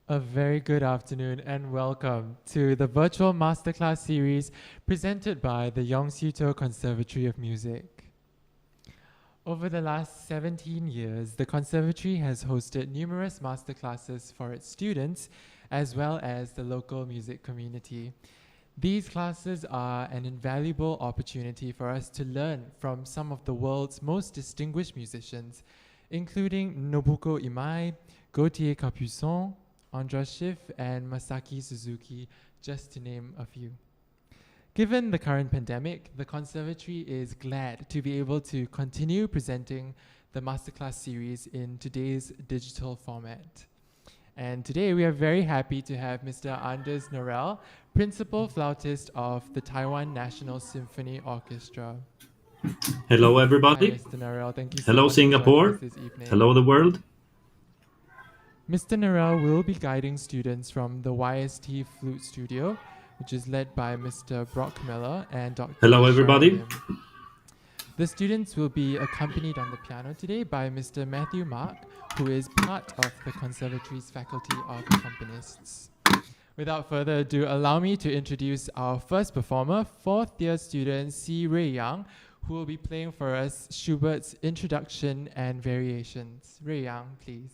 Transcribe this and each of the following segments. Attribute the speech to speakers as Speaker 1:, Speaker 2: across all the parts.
Speaker 1: A very good afternoon and welcome to the virtual masterclass series presented by the YST Conservatory of Music. Over the last 17 years, the Conservatory has hosted numerous masterclasses for its students as well as the local music community. These classes are an invaluable opportunity for us to learn from some of the world's most distinguished musicians, including Nobuko Imai, Gauthier Capuçon, Andras Schiff, and Masaki Suzuki, just to name a few. Given the current pandemic, the Conservatory is glad to be able to continue presenting the Masterclass series in today's digital format. And today we are very happy to have Mr. Anders Norell, Principal Flautist of the Taiwan National Symphony Orchestra.
Speaker 2: Hello,
Speaker 1: Hi,
Speaker 2: everybody.
Speaker 1: Mr. Norell. Thank you so
Speaker 2: Hello,
Speaker 1: much for joining
Speaker 2: Singapore.
Speaker 1: us this evening.
Speaker 2: Hello, the world.
Speaker 1: Mr. Norell will be guiding students from the YST Flute Studio, which is led by Mr. Brock Miller and Dr.
Speaker 2: Hello,
Speaker 1: Sharon
Speaker 2: everybody.
Speaker 1: Lim. The students will be accompanied on the piano today by Mr. Matthew Mark, who is part of the Conservatory's faculty of accompanists. Without further ado, allow me to introduce our first performer, fourth year student C. Rui Yang, who will be playing for us Schubert's Introduction and Variations. Rui Yang, please.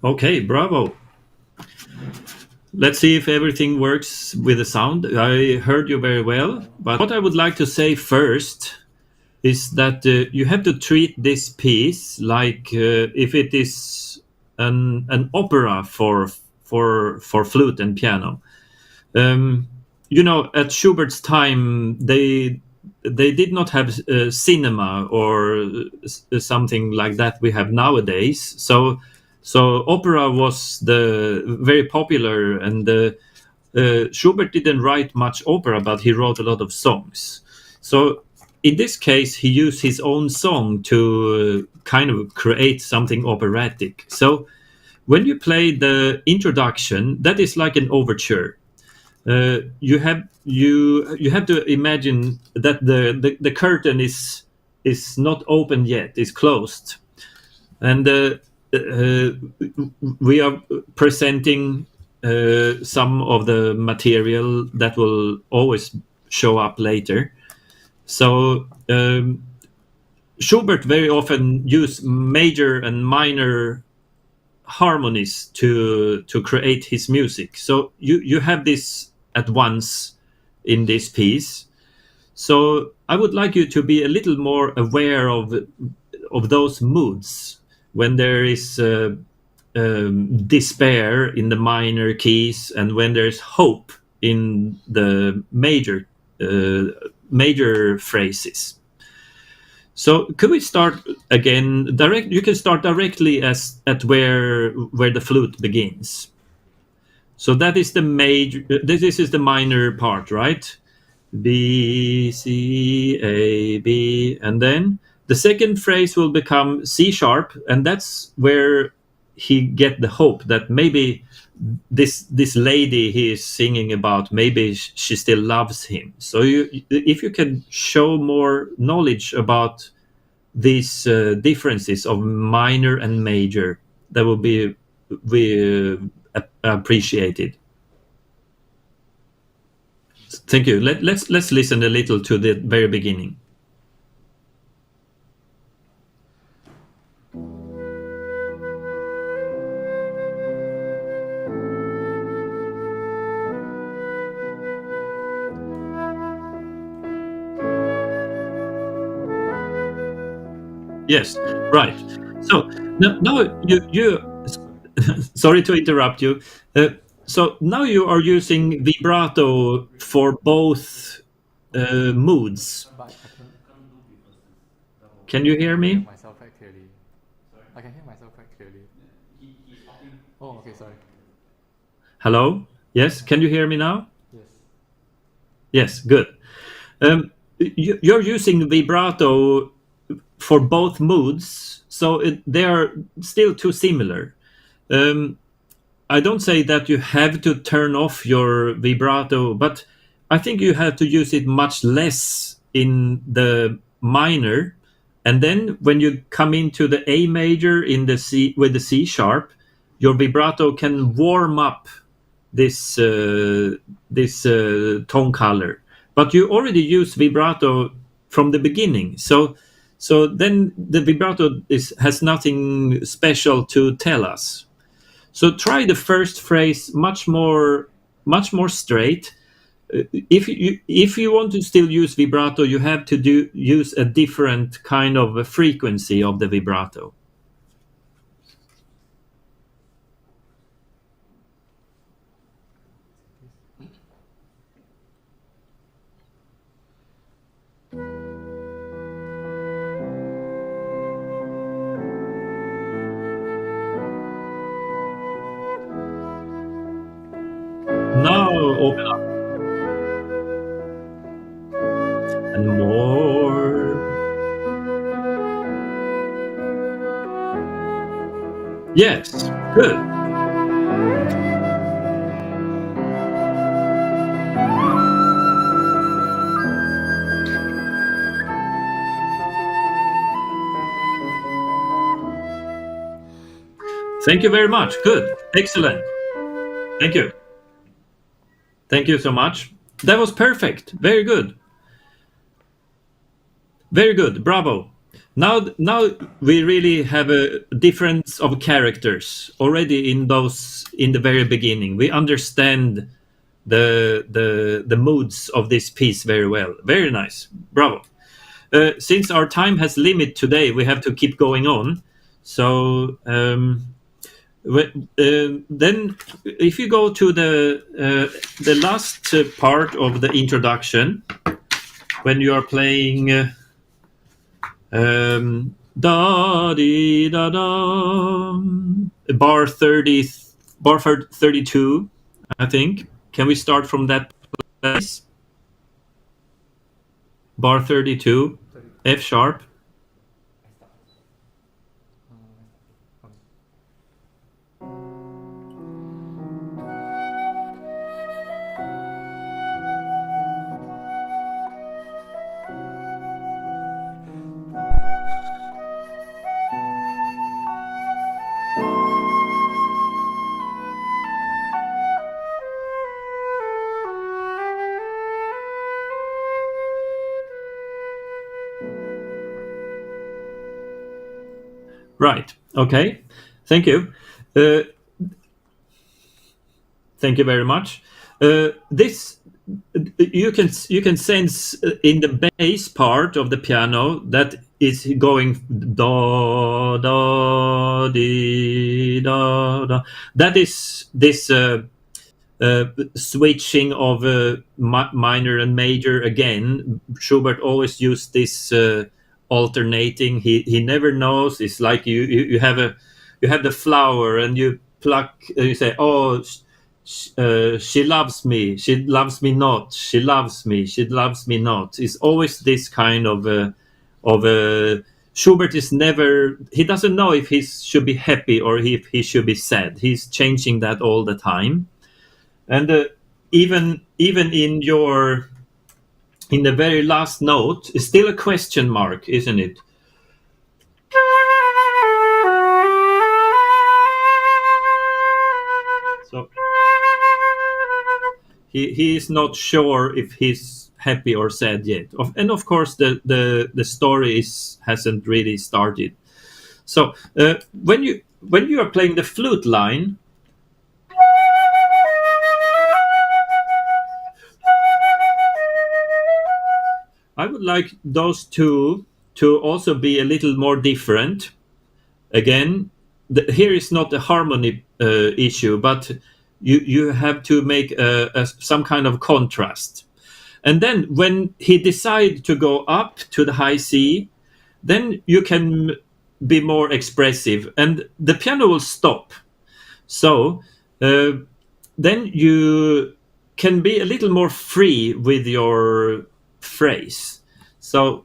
Speaker 2: Okay, bravo. Let's see if everything works with the sound. I heard you very well, but what I would like to say first is that you have to treat this piece like if it is an opera for flute and piano. At Schubert's time, they did not have cinema or something like that we have nowadays. So opera was the very popular, and Schubert didn't write much opera, but he wrote a lot of songs. So in this case, he used his own song to kind of create something operatic. So when you play the introduction, that is like an overture. You have to imagine that the curtain is not open yet; it's closed, and we are presenting some of the material that will always show up later. So Schubert very often used major and minor harmonies to create his music. So you have this at once in this piece. So I would like you to be a little more aware of those moods when there is despair in the minor keys and when there's hope in the major phrases. So could we start again? You can start directly at where the flute begins. So that is the major. This is the minor part, right? B, C, A, B, and then the second phrase will become C sharp, and that's where he get the hope that maybe this lady he is singing about, maybe she still loves him. So if you can show more knowledge about these differences of minor and major, that will be appreciated. Thank you. Let's listen a little to the very beginning. Yes, right. So now you sorry to interrupt you. So now you are using vibrato for both moods. Can you hear me?
Speaker 1: Myself quite clearly. I can hear myself quite clearly. Oh, okay, sorry.
Speaker 2: Hello? Yes, can you hear me now?
Speaker 1: Yes.
Speaker 2: Yes, good. You're using vibrato for both moods, so they are still too similar. I don't say that you have to turn off your vibrato, but I think you have to use it much less in the minor, and then when you come into the A major in the C with the C sharp, your vibrato can warm up this tone color. But you already use vibrato from the beginning, so then the vibrato has nothing special to tell us. So try the first phrase much more straight. If you want to still use vibrato, you have to use a different kind of a frequency of the vibrato. Now open up. And more. Yes, good. Thank you very much. Good. Excellent. Thank you. Thank you so much. That was perfect. Very good. Very good. Bravo. Now we really have a difference of characters already in the very beginning. We understand the moods of this piece very well. Very nice. Bravo. Since our time has limit today, we have to keep going on. So then if you go to the last part of the introduction, when you are playing da di da da, bar 32, I think. Can we start from that place? Bar 32, F sharp. Right. Okay. Thank you. Thank you very much. This you can sense in the bass part of the piano that is going da da di da da. That is this switching of minor and major again. Schubert always used this alternating. He never knows. It's like you have the flower and you pluck. You say, oh, she loves me. She loves me not. She loves me. She loves me not. It's always this kind of Schubert is never. He doesn't know if he should be happy or if he should be sad. He's changing that all the time. And even in the very last note, it's still a question mark, isn't it? So he is not sure if he's happy or sad yet. And of course, the story hasn't really started. So when you are playing the flute line, I would like those two to also be a little more different. Again, here is not a harmony issue, but you have to make some kind of contrast. And then when he decides to go up to the high C, then you can be more expressive and the piano will stop. So then you can be a little more free with your phrase. So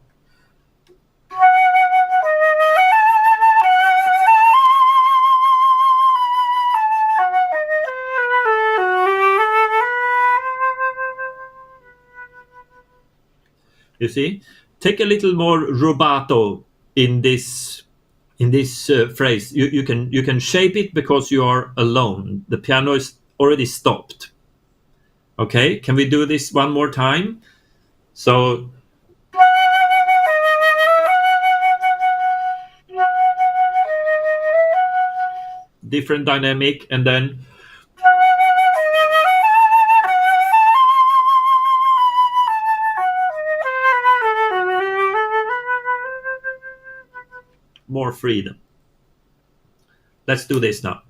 Speaker 2: you see, take a little more rubato in this phrase. You can shape it because you are alone. The piano is already stopped. Okay, can we do this one more time? So different dynamic, and then more freedom. Let's do this now.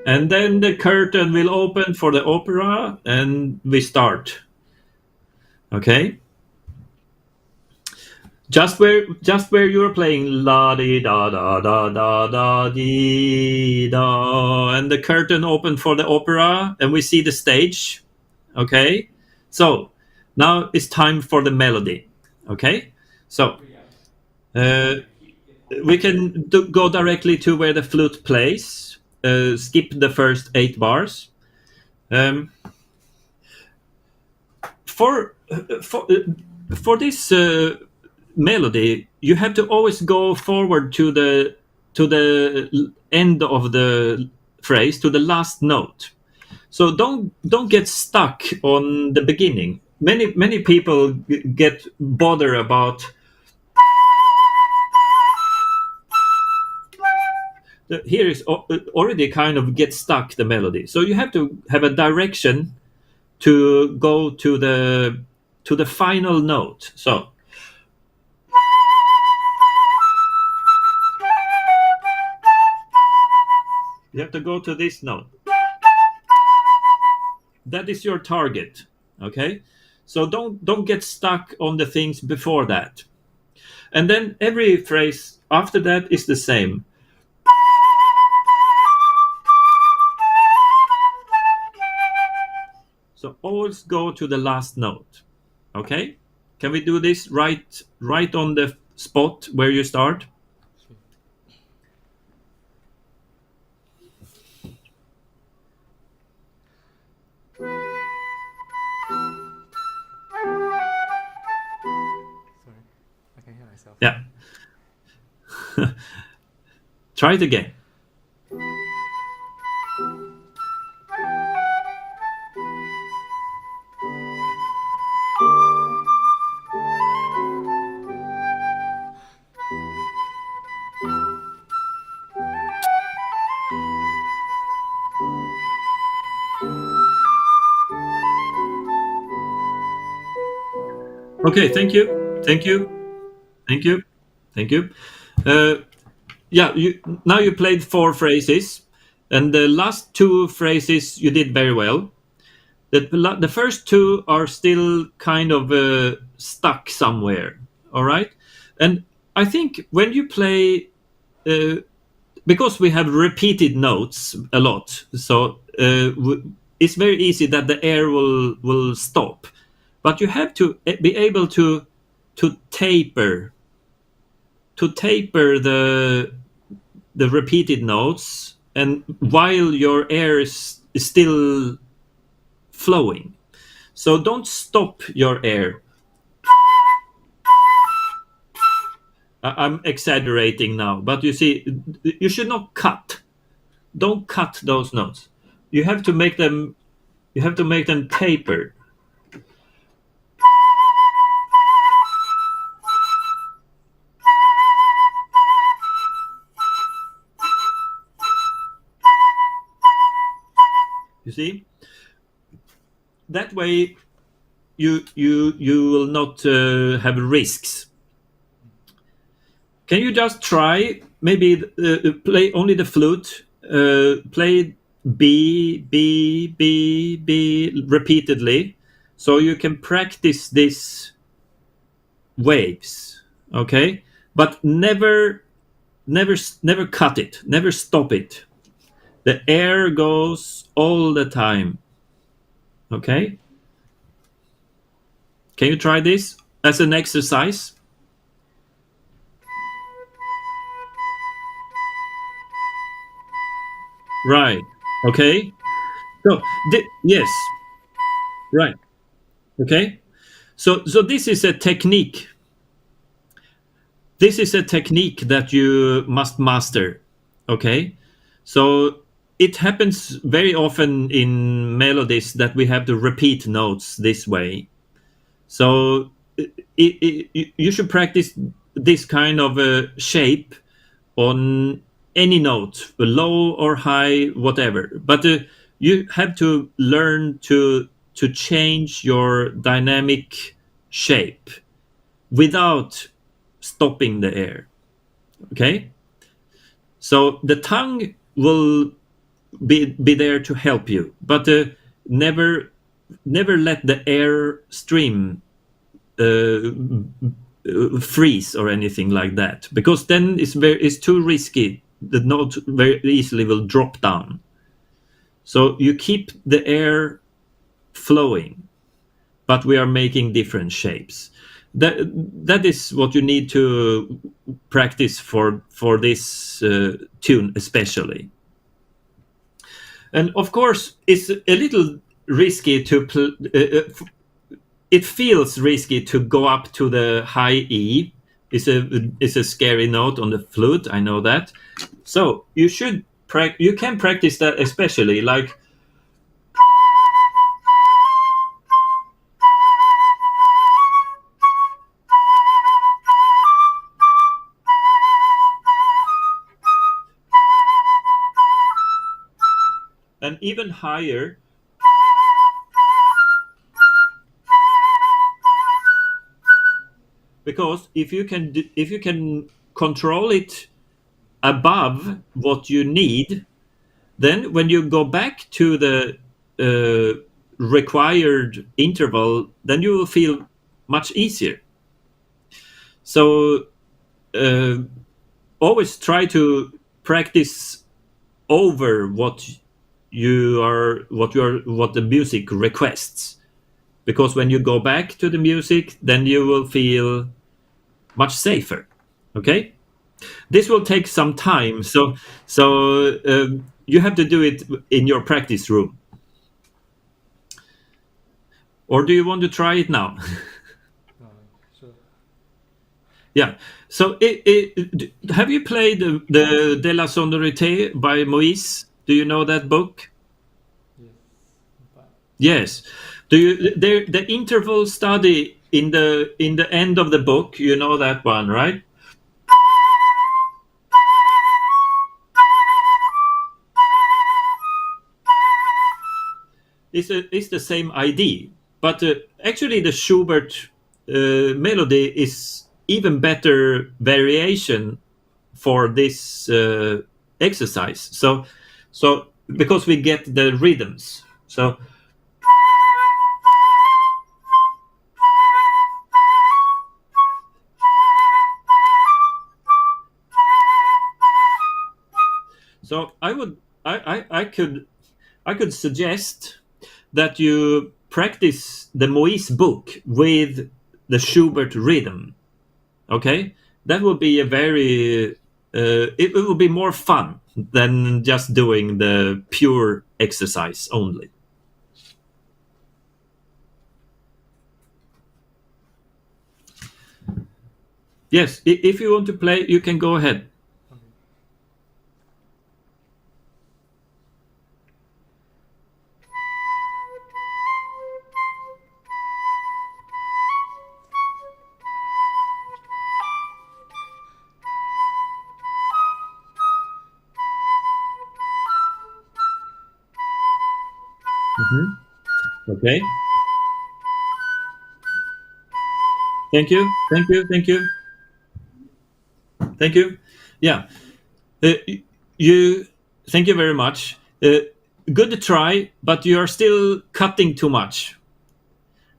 Speaker 2: And then the curtain will open for the opera, and we start. Okay. Just where you're playing la di da da da da da di da, and the curtain open for the opera, and we see the stage. Okay. So now it's time for the melody. Okay. So we can go directly to where the flute plays. Skip the first 8 bars. For this melody, you have to always go forward to the end of the phrase, to the last note. So don't get stuck on the beginning. Many people get bothered about here is already kind of get stuck the melody. So you have to have a direction to go to the final note. So you have to go to this note. That is your target. Okay? So don't get stuck on the things before that. And then every phrase after that is the same. So always go to the last note. Okay? Can we do this right on the spot where you start?
Speaker 1: Sorry, I can hear myself.
Speaker 2: Yeah. Try it again. Okay, thank you. Yeah, now you played 4 phrases, and the last 2 phrases you did very well. The first 2 are still kind of stuck somewhere, all right? And I think when you play, because we have repeated notes a lot, so it's very easy that the air will stop. But you have to be able to taper the repeated notes, and while your air is still flowing. So don't stop your air. I'm exaggerating now, but you see, you should not cut. Don't cut those notes. You have to make them taper. You see, that way you will not have risks. Can you just try maybe play only the flute, play B, B, B, B repeatedly, so you can practice these waves, okay? But never cut it, never stop it. The air goes all the time. Okay? Can you try this as an exercise? Right. Okay. So yes. Right. Okay. So this is a technique. This is a technique that you must master. Okay. So it happens very often in melodies that we have to repeat notes this way. So you should practice this kind of a shape on any note, low or high, whatever. But you have to learn to change your dynamic shape without stopping the air. Okay, so the tongue will be there to help you, but never let the air stream uh, freeze or anything like that, because then it's too risky. The note very easily will drop down. So you keep the air flowing, but we are making different shapes. That is what you need to practice for this tune especially. And of course, it's a little risky to it feels risky to go up to the high E. It's a scary note on the flute. I know that. So you can practice that, especially like. And even higher. Because if you can control it above what you need, then when you go back to the required interval, then you will feel much easier. So always try to practice over what the music requests, because when you go back to the music, then you will feel much safer. Okay, this will take some time, so you have to do it in your practice room. Or do you want to try it now?
Speaker 1: Sure.
Speaker 2: Yeah. So have you played the De la Sonorité by Moïse? Do you know that book?
Speaker 1: Yes. But
Speaker 2: Yes. Do you the interval study in the end of the book? You know that one, right? It's the same idea, but actually the Schubert melody is even better variation for this exercise. So because we get the rhythms. So I could suggest that you practice the Moïse book with the Schubert rhythm. Okay, that will be a very it will be more fun than just doing the pure exercise only. Yes, if you want to play, you can go ahead. Okay. Thank you. Thank you. Thank you. Thank you. Yeah. You. Thank you very much. Good to try, but you are still cutting too much.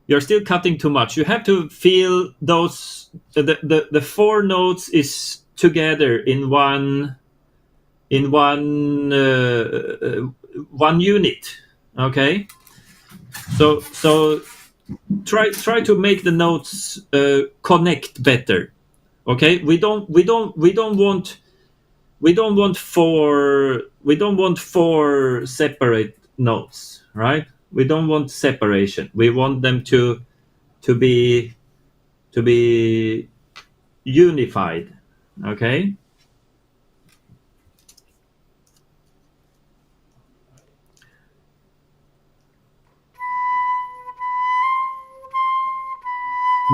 Speaker 2: You're still cutting too much. You have to feel those. The four notes is together in one one unit. Okay. So try to make the notes connect better. Okay, we don't want we don't want four separate notes, right? We don't want separation. We want them to be unified. Okay.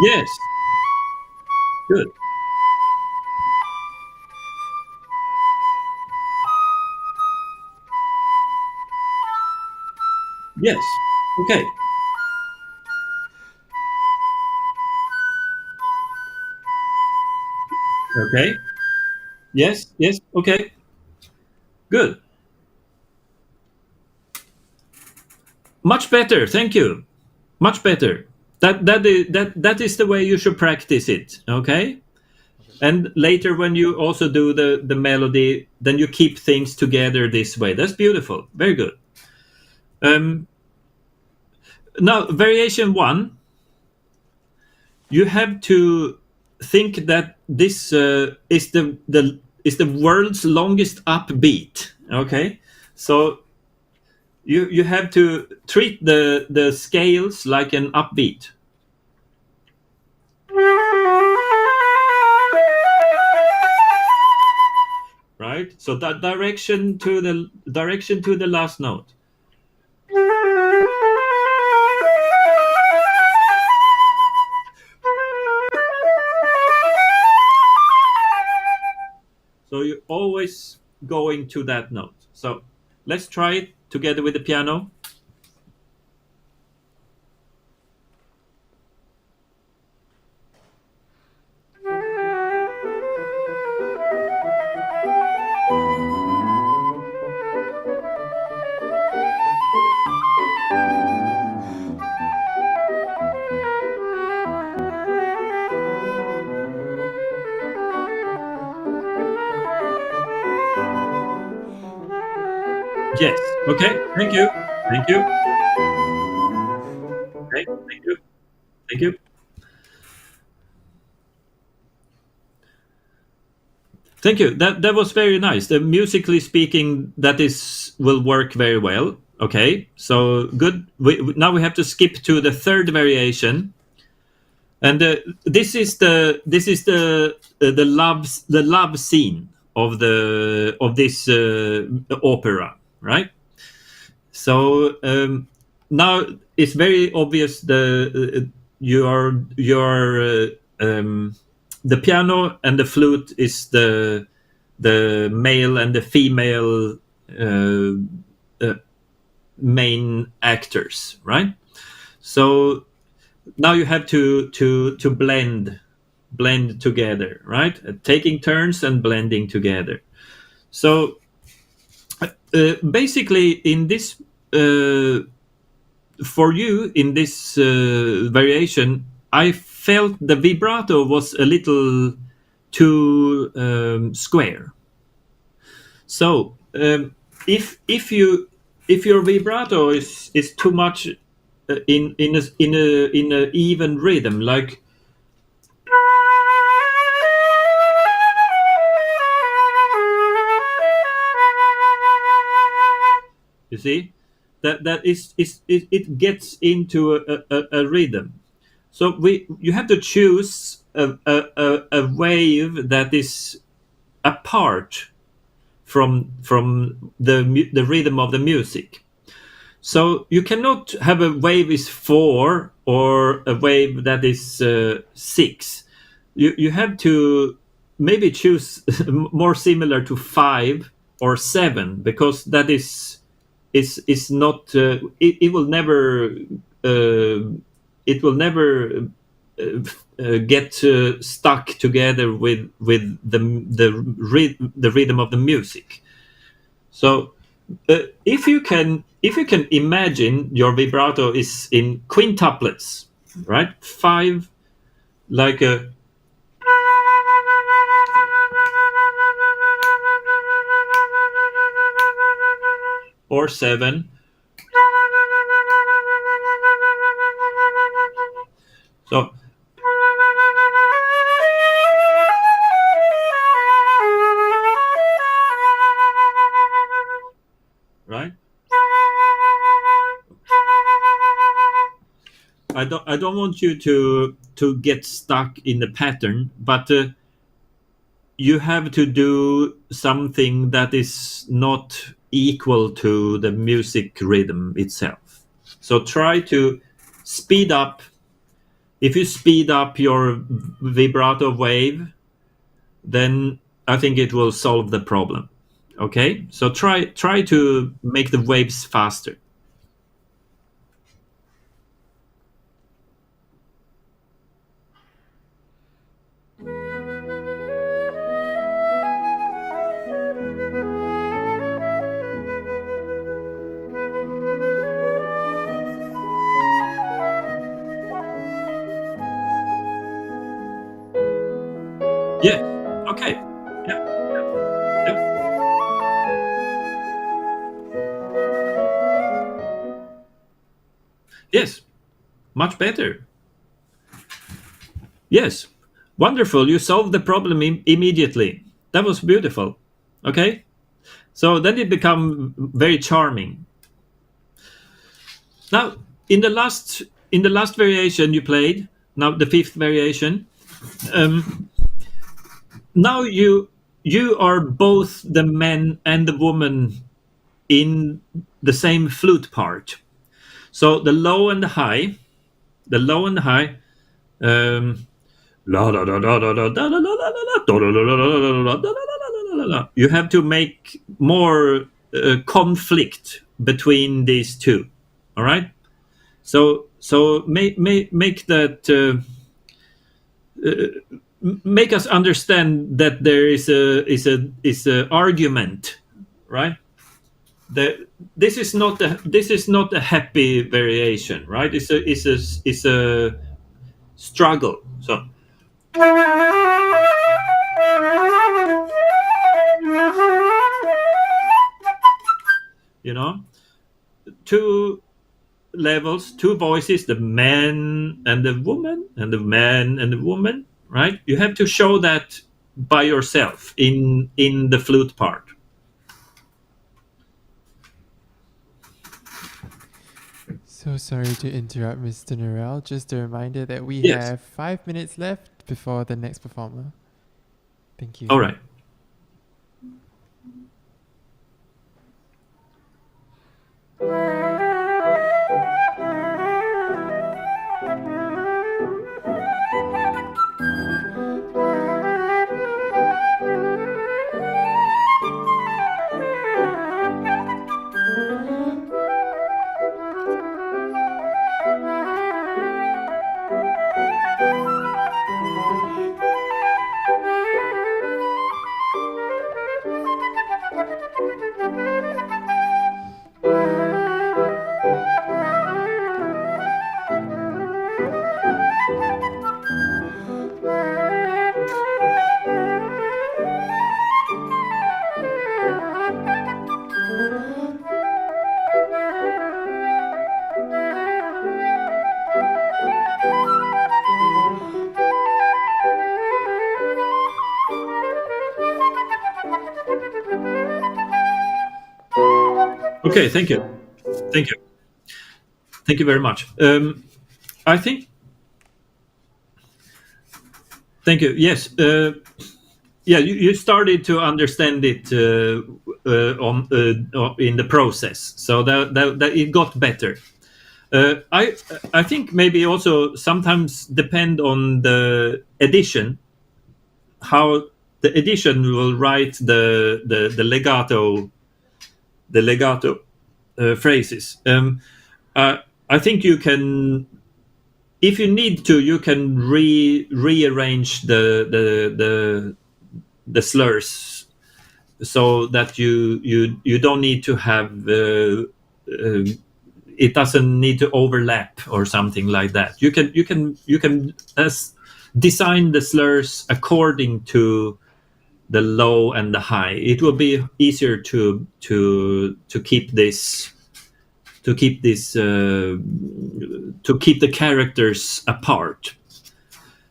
Speaker 2: Yes. Good. Yes. Okay. Okay. Yes. Yes. Okay. Good. Much better. Thank you. Much better. That is the way you should practice it. Okay. And later, when you also do the melody, then you keep things together this way. That's beautiful. Very good. Now, variation 1. You have to think that this is the world's longest upbeat. Okay, so you have to treat the scales like an upbeat. Right. So that direction to the last note. So you're always going to that note. So let's try it together with the piano. Yes. Okay. Thank you. Thank you. Okay. Thank you. Thank you. Thank you. That was very nice. Musically speaking, that will work very well. Okay. So good. Now we have to skip to the third variation, and this is the love scene of this opera, right? So now it's very obvious the piano and the flute is the male and the female main actors, right? So now you have to blend together, right? Taking turns and blending together. So basically, in this for you in this variation, I felt the vibrato was a little too square. So if your vibrato is too much in a even rhythm, like you see, that it gets into a rhythm. So you have to choose a wave that is apart from the rhythm of the music. So you cannot have a wave is 4 or a wave that is 6. You have to maybe choose more similar to 5 or 7, because that is not it will never get stuck together with the rhythm of the music. So if you can imagine your vibrato is in quintuplets, right? 5, like a or 7. So right? I don't want you to get stuck in the pattern, but you have to do something that is not equal to the music rhythm itself. So try to speed up. If you speed up your vibrato wave, then I think it will solve the problem. Okay, so try to make the waves faster. Yeah. Okay. Yeah. Yeah. Yeah. Yes. Much better. Yes. Wonderful. You solved the problem immediately. That was beautiful. Okay. So then it become very charming. Now, in the last variation you played, now the fifth variation, um, now you are both the man and the woman in the same flute part. So the low and the high, la da da da da da da da da da da da. You have to make more conflict between these two. All right. So make that make us understand that there is a argument, right? This is not a happy variation, right? It's a struggle. So you know, two levels, two voices, the man and the woman, and the man and the woman, right? You have to show that by yourself in the flute part.
Speaker 1: So sorry to interrupt, Mr. Norell. Just a reminder that we
Speaker 2: Yes.
Speaker 1: have 5 minutes left before the next performer. Thank you.
Speaker 2: All right. Okay, thank you. Thank you. Thank you very much. I think. Thank you. Yes. Yeah, you started to understand it in the process, so that it got better. I think maybe also sometimes depend on the edition, how the edition will write the legato phrases. I think you can, if you need to, you can rearrange the slurs so that you don't need to have it doesn't need to overlap or something like that. You can design the slurs according to the low and the high. It will be easier to keep this to keep the characters apart.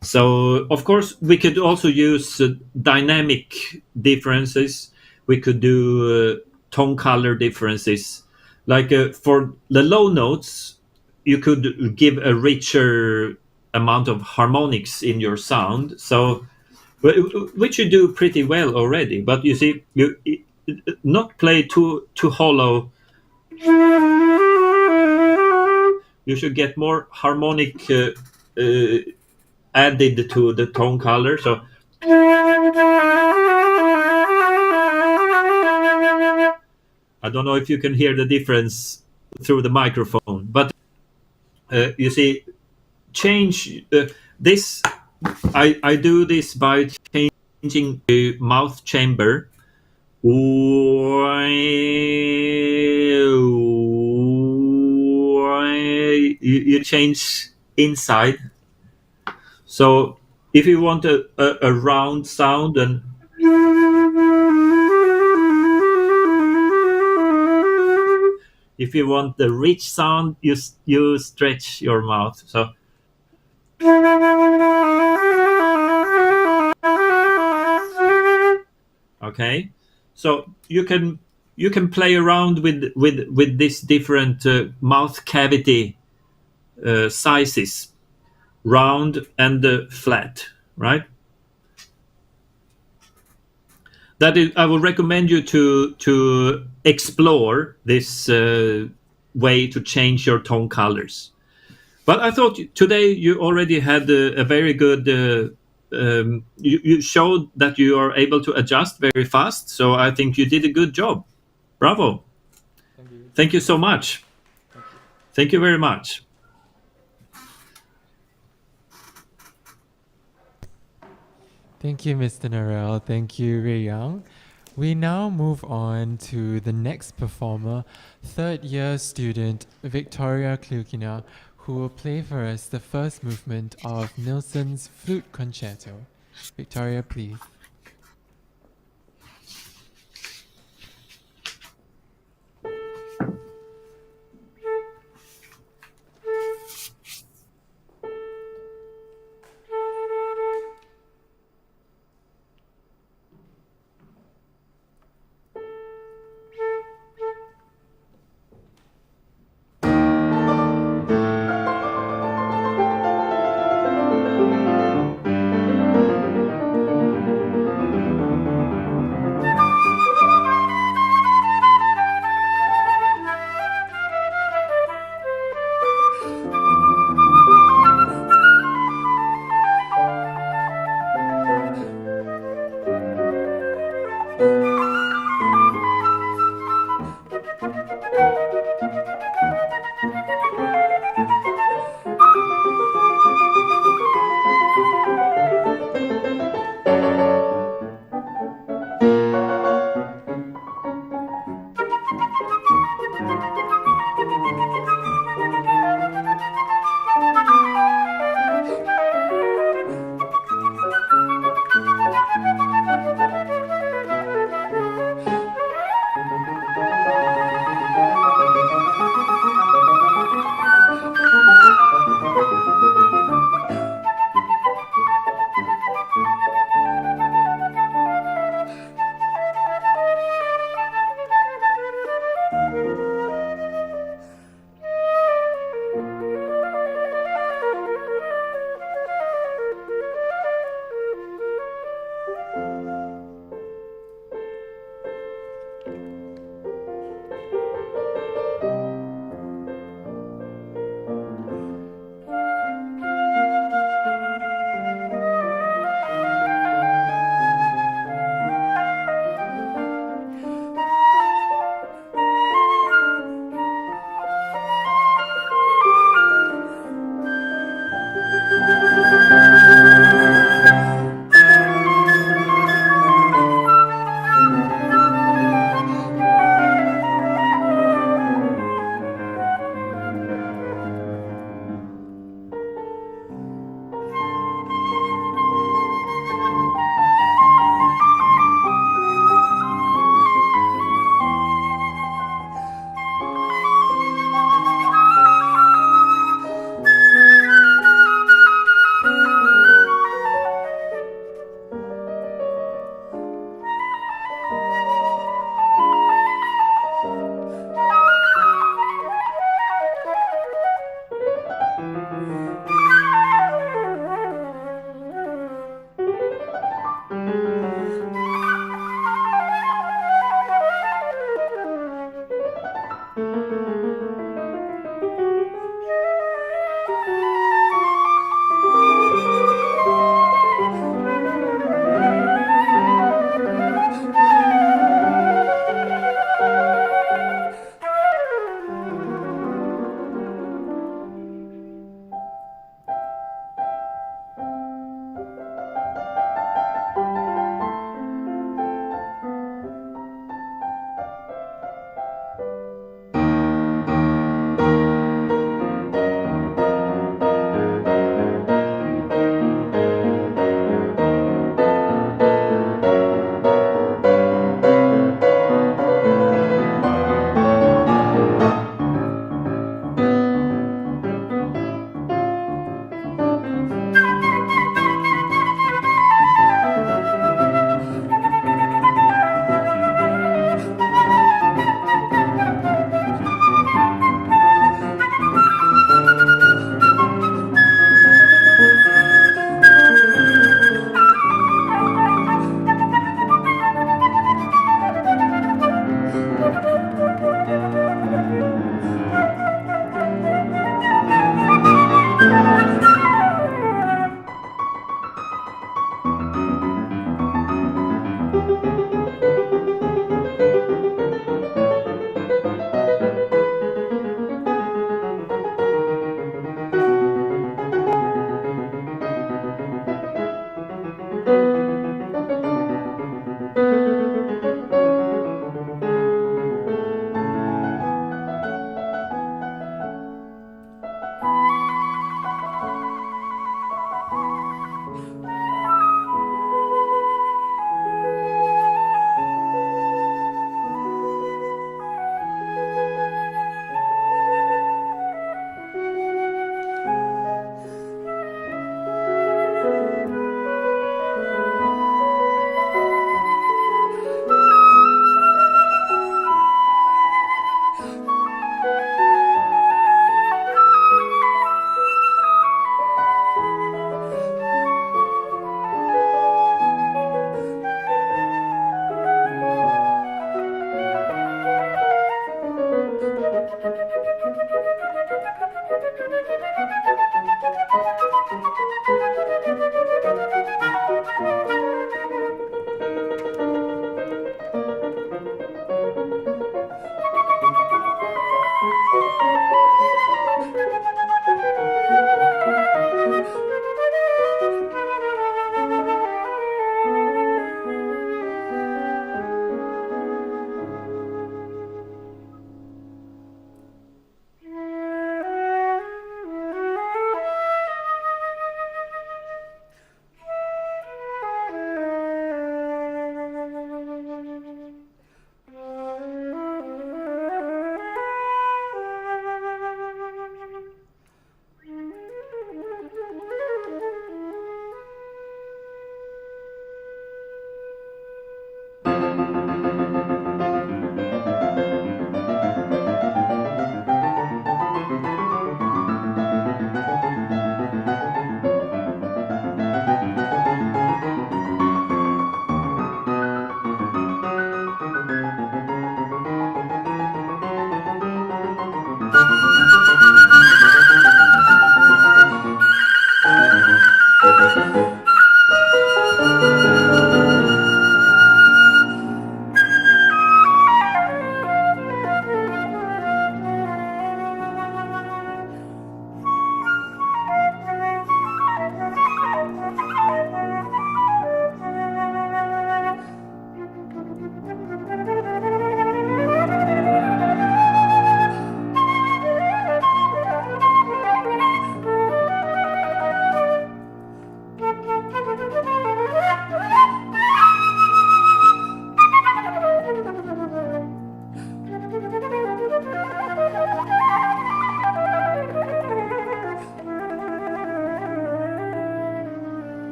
Speaker 2: So of course we could also use dynamic differences. We could do tone color differences. Like for the low notes, you could give a richer amount of harmonics in your sound. So, which you do pretty well already. But you see, you not play too hollow. You should get more harmonic added to the tone color. So. I don't know if you can hear the difference through the microphone, but you see, change this. I do this by changing the mouth chamber. You change inside. So if you want a round sound, and if you want the rich sound, you stretch your mouth. So okay, so you can play around with this different mouth cavity sizes, round and flat, right? That is, I would recommend you to explore this way to change your tone colors. But I thought today you already had a very good. You showed that you are able to adjust very fast. So I think you did a good job. Bravo!
Speaker 1: Thank you.
Speaker 2: Thank you so much. Thank you very much.
Speaker 1: Thank you, Mr. Norell. Thank you, Ray Young. We now move on to the next performer, third-year student VIKTORIYA KLYUKINA, who will play for us the first movement of NIELSEN's Flute Concerto. Victoria, please.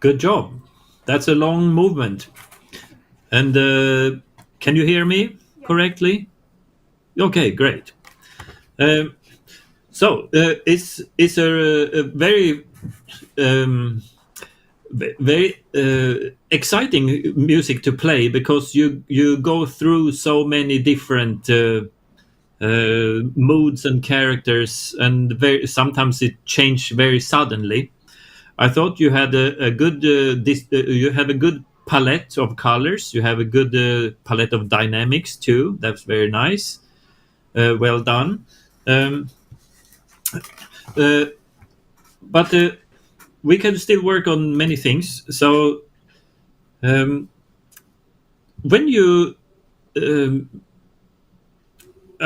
Speaker 2: Good job. That's a long movement. And can you hear me correctly? Okay, great. It's a very very exciting music to play, because you go through so many different moods and characters, and sometimes it changes very suddenly. I thought you had a good you have a good palette of colors. You have a good palette of dynamics too. That's very nice. Well done. But we can still work on many things. So when you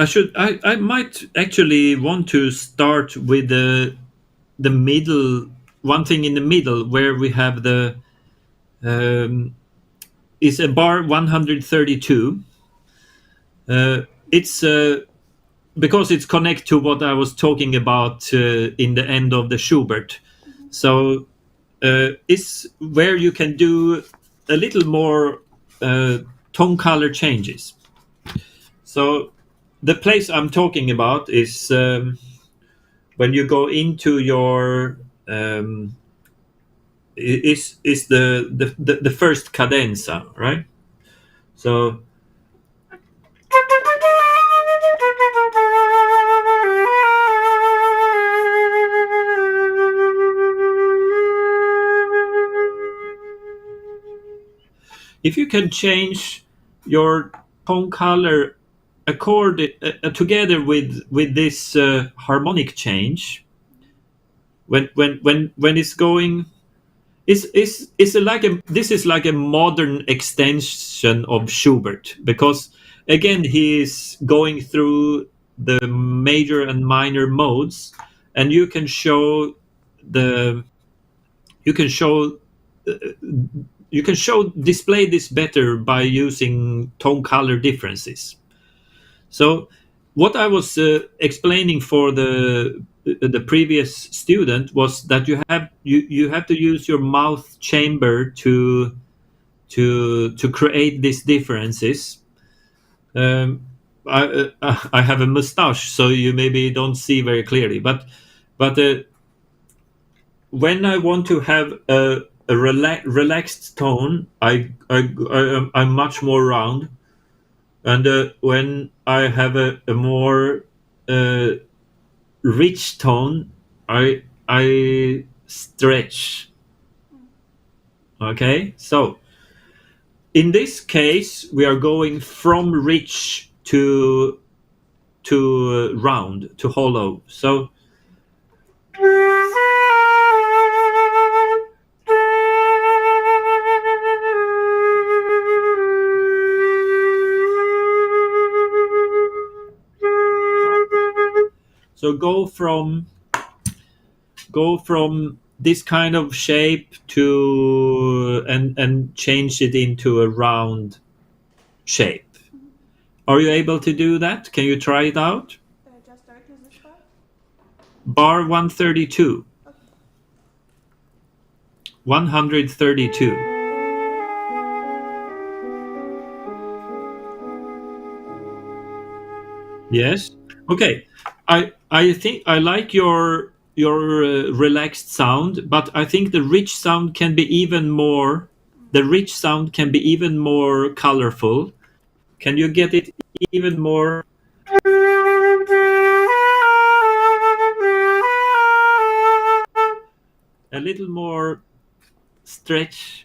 Speaker 2: I might actually want to start with the middle, one thing in the middle, where we have the is a bar 132. It's because it's connect to what I was talking about in the end of the Schubert. So it's where you can do a little more tone color changes. So the place I'm talking about is when you go into your is the first cadenza, right? So if you can change your tone color together with this harmonic change, when it's going, it's like this is like a modern extension of Schubert, because again he is going through the major and minor modes, and you can show the you can show display this better by using tone color differences. So what I was explaining for the previous student was that you have to use your mouth chamber to create these differences. I have a mustache, so you maybe don't see very clearly, but when I want to have a relaxed tone, I'm much more round, and when I have a more rich tone, I stretch. Okay, so in this case, we are going from rich to round, to hollow. So go from this kind of shape to and change it into a round shape. Are you able to do that? Can you try it out?
Speaker 3: Just directly this bar?
Speaker 2: Bar 132.
Speaker 3: Okay.
Speaker 2: 132. Yes. Okay. I think I like your relaxed sound, but I think the rich sound can be even more. The rich sound can be even more colorful. Can you get it even more? A little more stretch.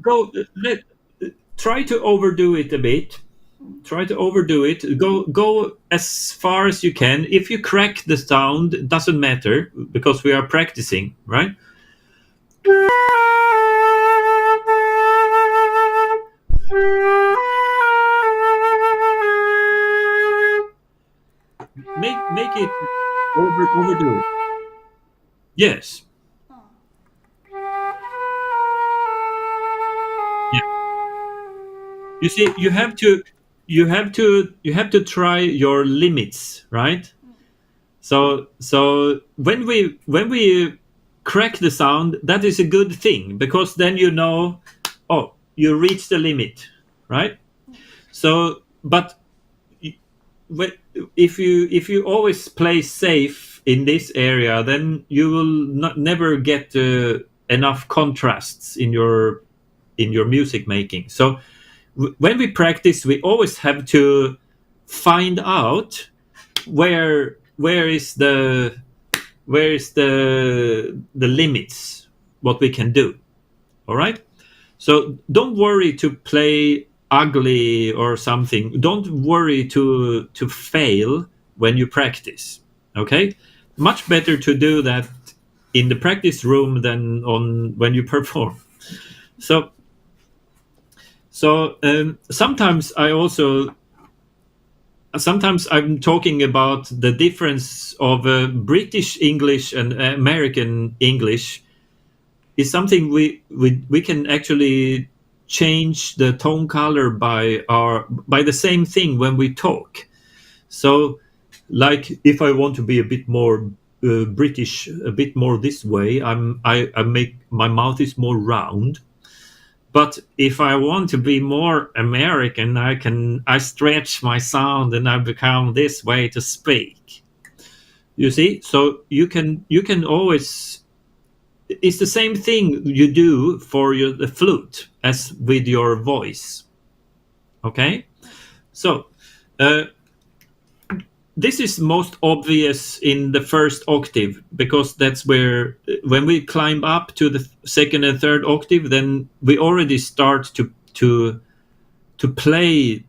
Speaker 2: Go. Try to overdo it a bit. Try to overdo it. Go as far as you can. If you crack the sound, it doesn't matter, because we are practicing, right? Make it overdo it. Yes. You see, you have to try your limits, right? So when we crack the sound, that is a good thing, because then you know, oh, you reach the limit, right? So, but if you always play safe in this area, then you will never get enough contrasts in your music making. So when we practice, we always have to find out where is the limits, what we can do. All right. So don't worry to play ugly or something. Don't worry to fail when you practice. Okay. Much better to do that in the practice room than when you perform. So sometimes I'm talking about the difference of British English and American English is something we can actually change the tone color by the same thing when we talk. So, like if I want to be a bit more British, a bit more this way, I make my mouth is more round. But if I want to be more American, I stretch my sound and I become this way to speak. You see, so you can always. It's the same thing you do for the flute as with your voice. Okay, so this is most obvious in the first octave, because that's where, when we climb up to the second and third octave, then we already start to play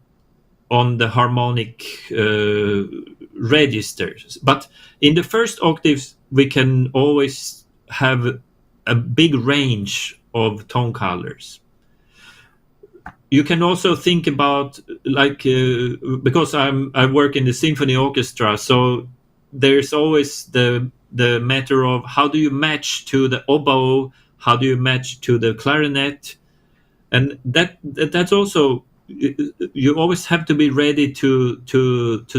Speaker 2: on the harmonic registers. But in the first octaves, we can always have a big range of tone colors. You can also think about, like, because I work in the symphony orchestra, so there's always the matter of how do you match to the oboe, how do you match to the clarinet, and that's also, you always have to be ready to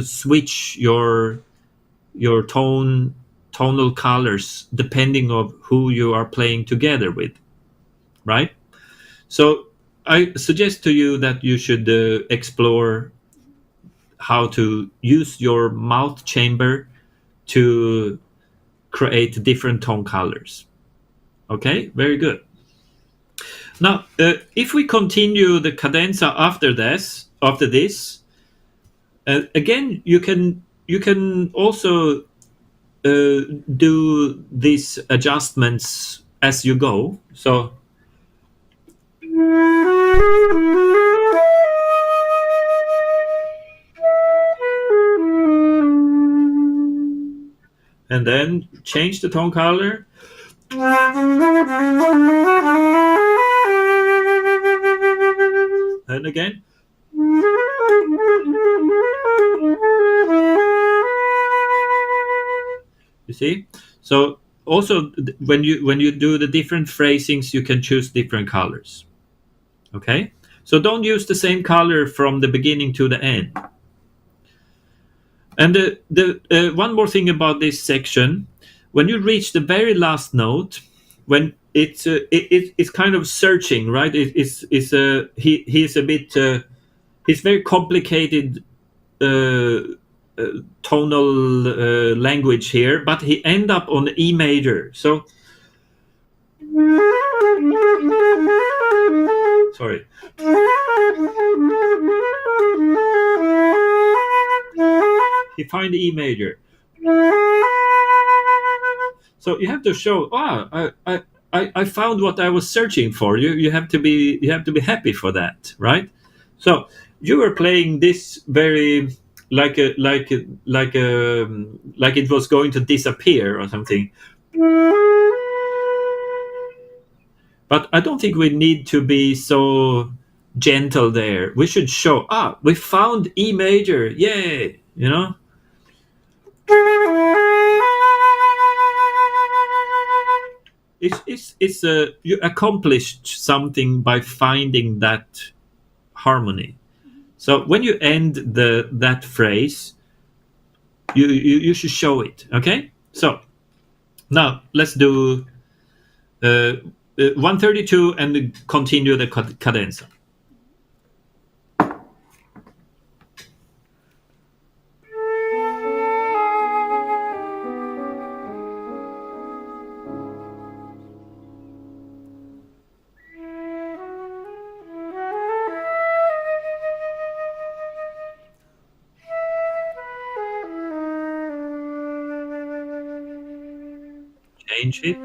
Speaker 2: switch your tonal colors depending of who you are playing together with, right? So I suggest to you that you should explore how to use your mouth chamber to create different tone colors. Okay, very good. Now, if we continue the cadenza after this, again, you can also do these adjustments as you go. So. And then change the tone color. And again. You see? So also when you do the different phrasings, you can choose different colors. Okay? So don't use the same color from the beginning to the end. And the one more thing about this section, when you reach the very last note, when it's kind of searching, right? He's a bit he's very complicated tonal language here, but he end up on E major. So sorry. He find E major. So you have to show, I found what I was searching for. You have to be happy for that, right? So you were playing this very like it was going to disappear or something. But I don't think we need to be so gentle there. We should show, we found E major, yay, you know? It's you accomplished something by finding that harmony. So when you end that phrase, you should show it. Okay. So now let's do 132 and continue the cadenza. Change it.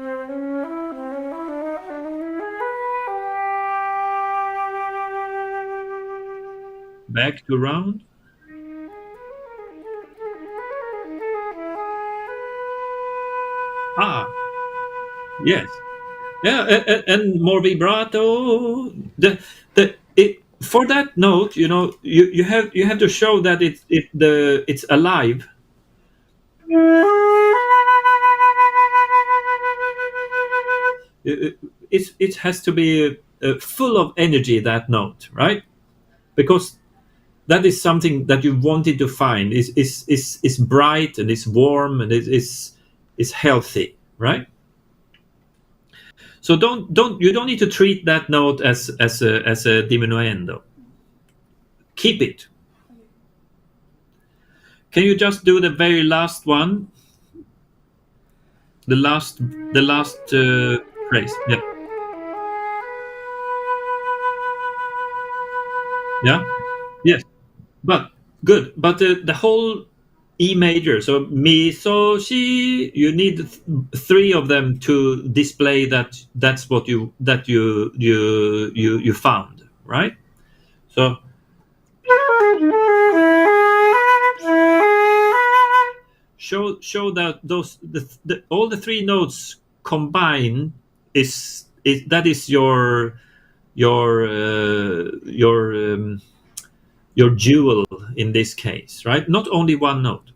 Speaker 2: Back to round. Yes. Yeah, and more vibrato. For that note, you know, you have to show that it's alive. It has to be full of energy, that note, right? Because that is something that you wanted to find. Is bright and it's warm and it's healthy, right? So you don't need to treat that note as a diminuendo. Keep it. Can you just do the very last one? The last phrase. Yeah. Yeah. Yes. But good. But the whole E major. So mi, so, si. You need three of them to display that that's what you found, right? So show that all the three notes combine is that is your jewel in this case, right? Not only one note.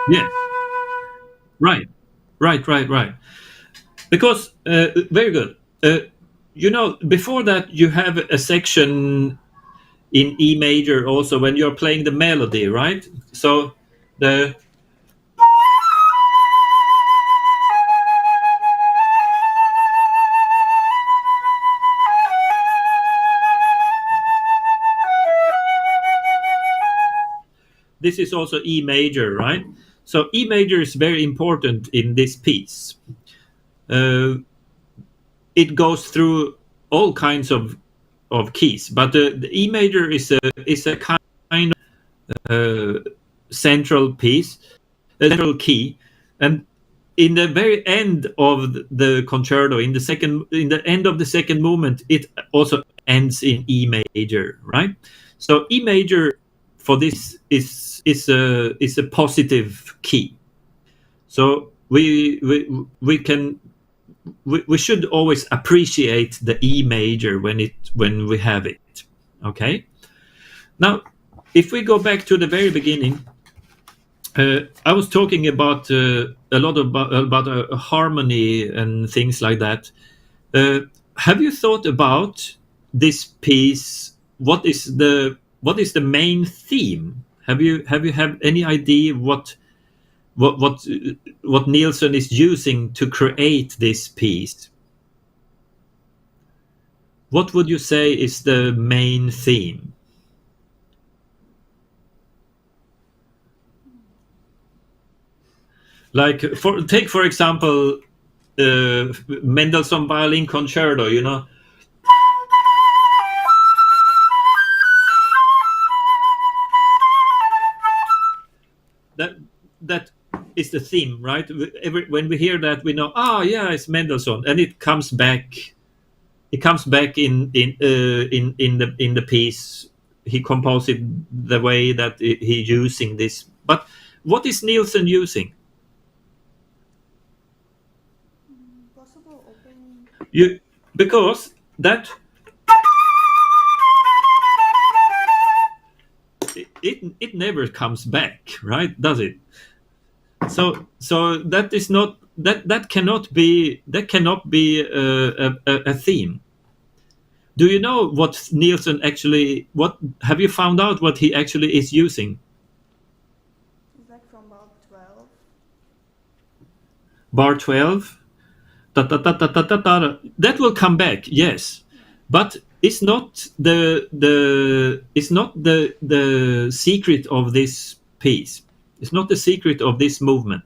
Speaker 2: Yes. Right. Because very good. Before that, you have a section in E major also when you're playing the melody, right? So this is also E major, right? So E major is very important in this piece. It goes through all kinds of keys, but the E major is a kind of central piece, a central key, and in the very end of the concerto, in the end of the second movement, it also ends in E major, right? So E major for this is a positive key. So we should always appreciate the E major when we have it. Okay. Now, if we go back to the very beginning, I was talking about a lot about harmony and things like that. Have you thought about this piece? What is the main theme? Have you any idea what NIELSEN is using to create this piece? What would you say is the main theme? Like take for example Mendelssohn violin concerto, that is the theme, right? When we hear that, we know, yeah, it's Mendelssohn, and it comes back. It comes back in the piece. He composed it the way that he's using this. But what is NIELSEN using?
Speaker 3: Possible open.
Speaker 2: Because that it never comes back, right? Does it? So that is not that cannot be a theme. Do you know what NIELSEN actually? What have you found out? What he actually is using?
Speaker 3: Is that from bar 12?
Speaker 2: Bar 12. That will come back, yes, but it's not the secret of this piece. It's not the secret of this movement.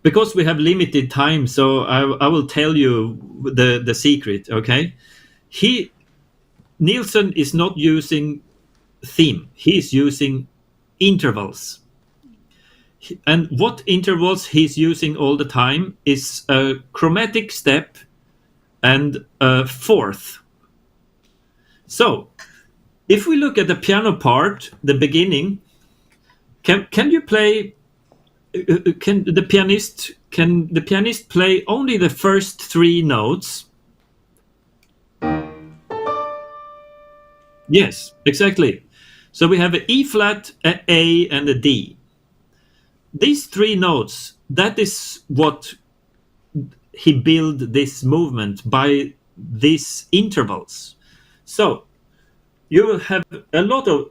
Speaker 2: Because we have limited time, so I will tell you the secret, okay? NIELSEN is not using theme. He is using intervals. And what intervals he's using all the time is a chromatic step and a fourth. So, if we look at the piano part, the beginning, can you play? Can the pianist play only the first three notes? Yes, exactly. So we have an E flat, an A, and a D. These three notes, that is what he built this movement by these intervals. So you will have a lot of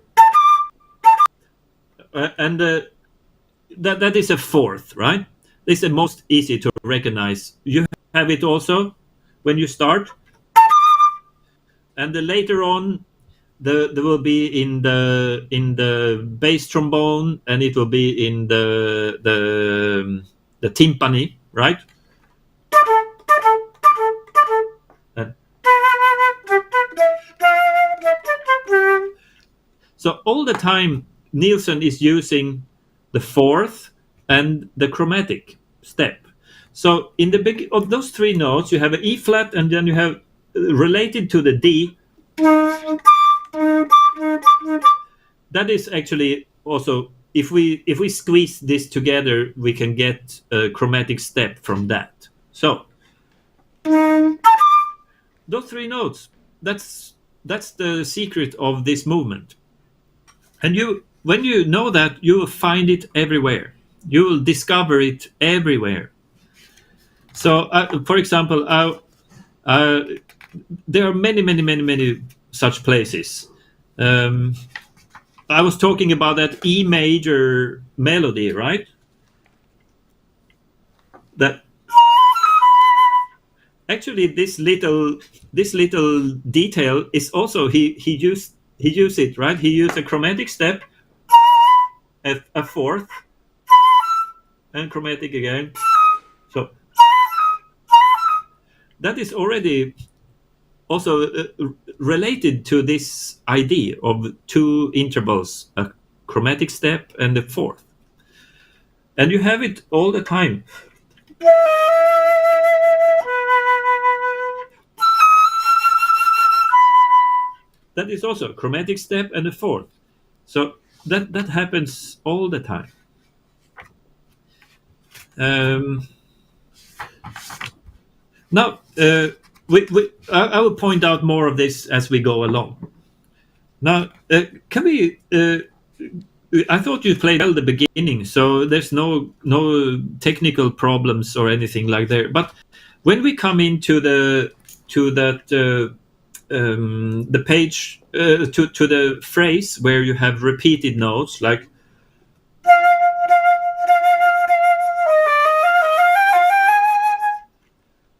Speaker 2: and that is a fourth, right? This is the most easy to recognize. You have it also when you start, and later on there will be in the bass trombone, and it will be in the timpani, right? So all the time, Nielsen is using the fourth and the chromatic step. So in the beginning of those three notes, you have an E flat, and then you have related to the D. That is actually also, if we squeeze this together, we can get a chromatic step from that. So those three notes, that's the secret of this movement. And when you know that, you will find it everywhere. You will discover it everywhere. So, for example, there are many such places. I was talking about that E major melody, right? That actually this little detail is also he used it, right? He used a chromatic step, a fourth, and chromatic again. So that is already also related to this idea of two intervals, a chromatic step and a fourth. And you have it all the time. That is also a chromatic step and a fourth. So that happens all the time. Now, I will point out more of this as we go along. Now, can we? I thought you played well the beginning, so there's no technical problems or anything like that. But when we come into the page to the phrase where you have repeated notes like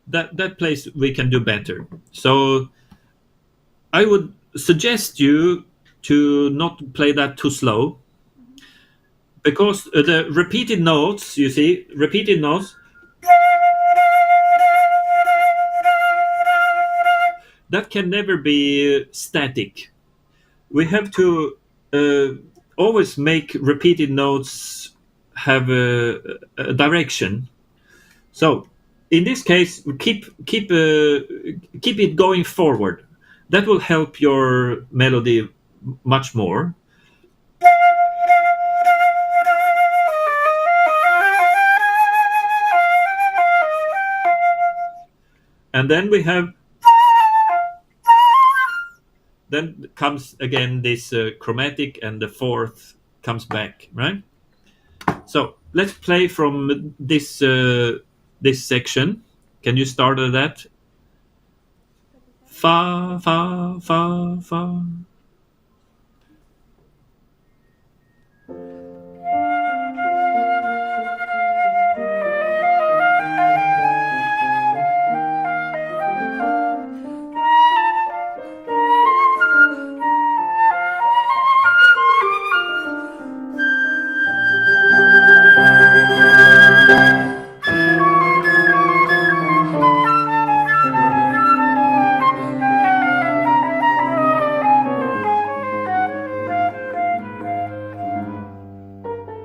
Speaker 2: that place we can do better. So I would suggest you to not play that too slow, because the repeated notes, you see, repeated notes, that can never be static. We have to always make repeated notes have a direction. So in this case, keep it going forward. That will help your melody much more. And then we have, then comes again this chromatic, and the fourth comes back, right? So let's play from this section. Can you start at that? Fa, fa, fa, fa.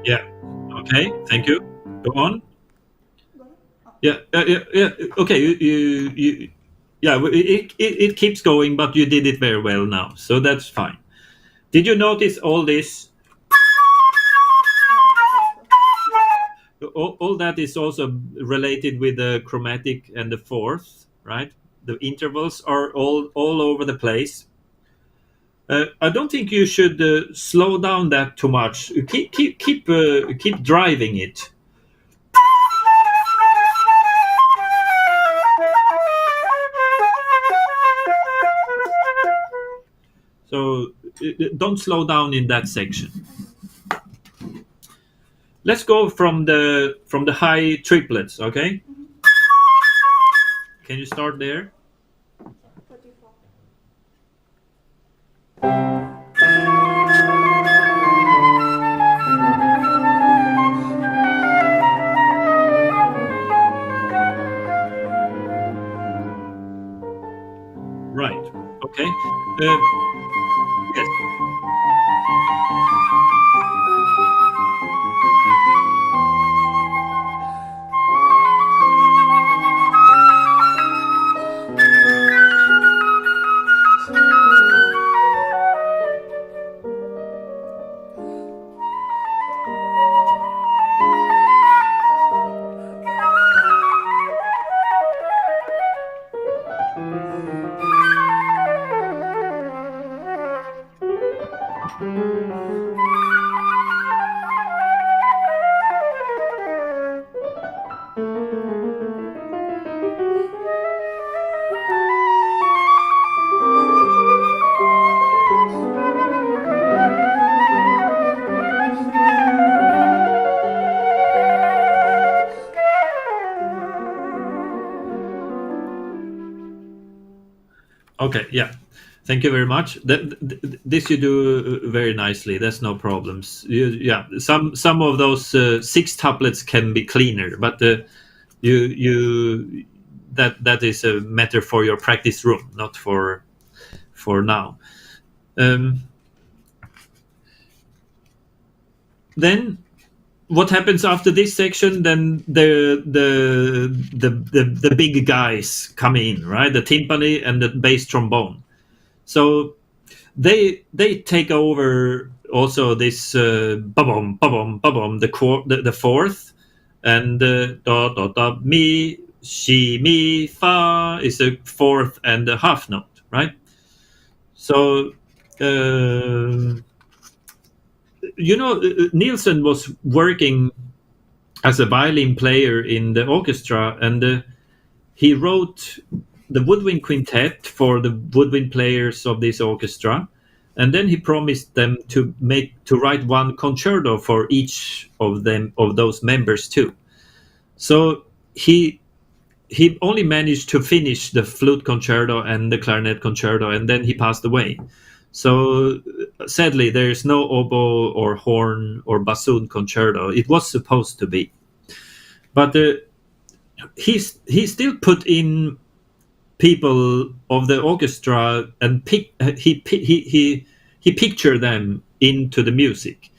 Speaker 2: Yeah. Okay. Thank you. Go on. Yeah. Okay. You. Yeah. It keeps going, but you did it very well now, so that's fine. Did you notice all this? All that is also related with the chromatic and the fourth, right? The intervals are all over the place. I don't think you should slow down that too much. Keep driving it. So don't slow down in that section. Let's go from the high triplets, okay? Can you start there?
Speaker 3: 44.
Speaker 2: Right. Okay. Yes. Okay, yeah. Thank you very much. This you do very nicely. That's no problems. Yeah, some of those six tuplets can be cleaner, but you that is a matter for your practice room, not for now. Then what happens after this section? Then the big guys come in, right? The timpani and the bass trombone. So they take over also this ba-bum, ba-bum, ba-bum, the fourth, and da da da mi, shi, mi, fa is the fourth and the half note, right? So Nielsen was working as a violin player in the orchestra, and he wrote the woodwind quintet for the woodwind players of this orchestra, and then he promised them to write one concerto for each of those members too. So he only managed to finish the flute concerto and the clarinet concerto, and then he passed away. So sadly, there is no oboe or horn or bassoon concerto. It was supposed to be, but he still put in people of the orchestra and he pictured them into the music.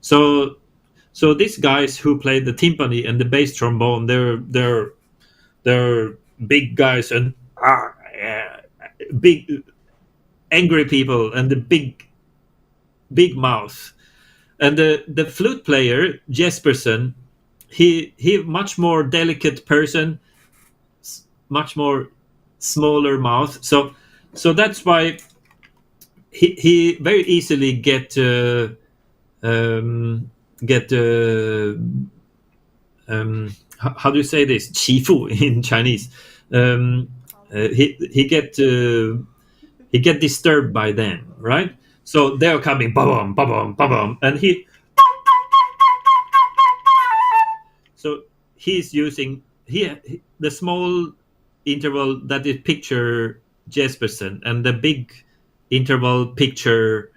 Speaker 2: So these guys who played the timpani and the bass trombone, they're big guys and big angry people and the big mouth. And the flute player Jespersen, he much more delicate person, much more smaller mouth. So that's why he very easily get how do you say this? 欺负 in Chinese. He get disturbed by them, right? So they're coming, ba-bum, ba-bum, ba-bum, and so he's using the small interval that is picture Jespersen, and the big interval picture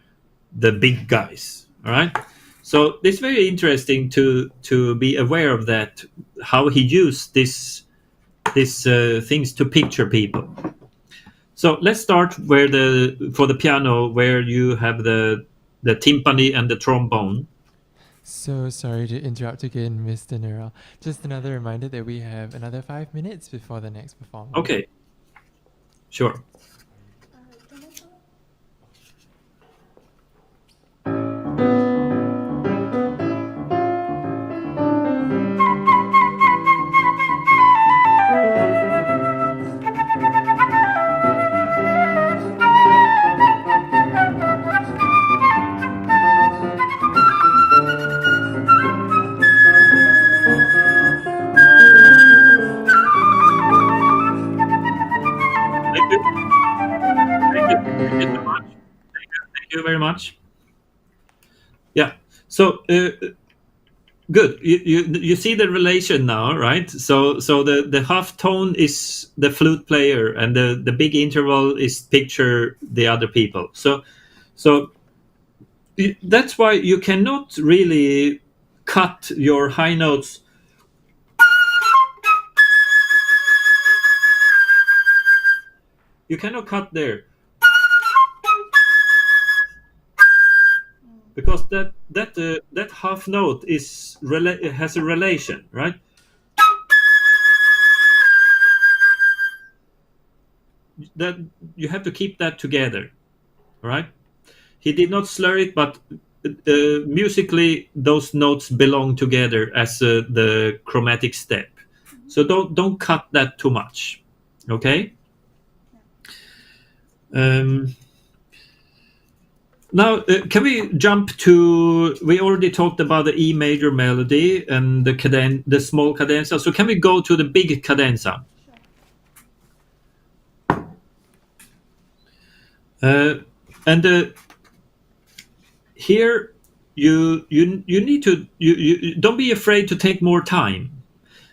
Speaker 2: the big guys. All right. So it's very interesting to be aware of that, how he used these things to picture people. So let's start for the piano, where you have the timpani and the trombone.
Speaker 1: So sorry to interrupt again, Mr. Norell. Just another reminder that we have another 5 minutes before the next performance.
Speaker 2: Okay, sure.
Speaker 3: Can I start?
Speaker 2: Thank you. Thank you so much. Thank you very much. Yeah. So good. You see the relation now, right? So the half tone is the flute player, and the big interval is picture the other people. So that's why you cannot really cut your high notes. You cannot cut there, because that half note has a relation, right? That you have to keep that together, right? He did not slur it, but musically those notes belong together as the chromatic step. So don't cut that too much, okay? Now, can we jump to? We already talked about the E major melody and the small cadenza. So can we go to the big cadenza? And here you need to you don't be afraid to take more time,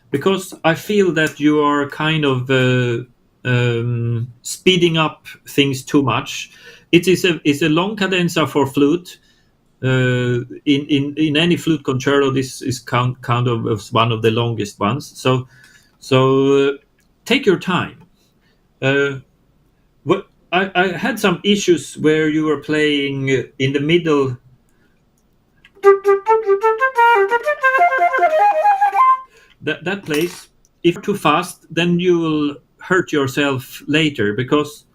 Speaker 2: because I feel that you are kind of speeding up things too much. It's a long cadenza for flute. In any flute concerto, this is kind of one of the longest ones. So take your time. What I had some issues where you were playing in the middle. That place, if you're too fast, then you will hurt yourself later, because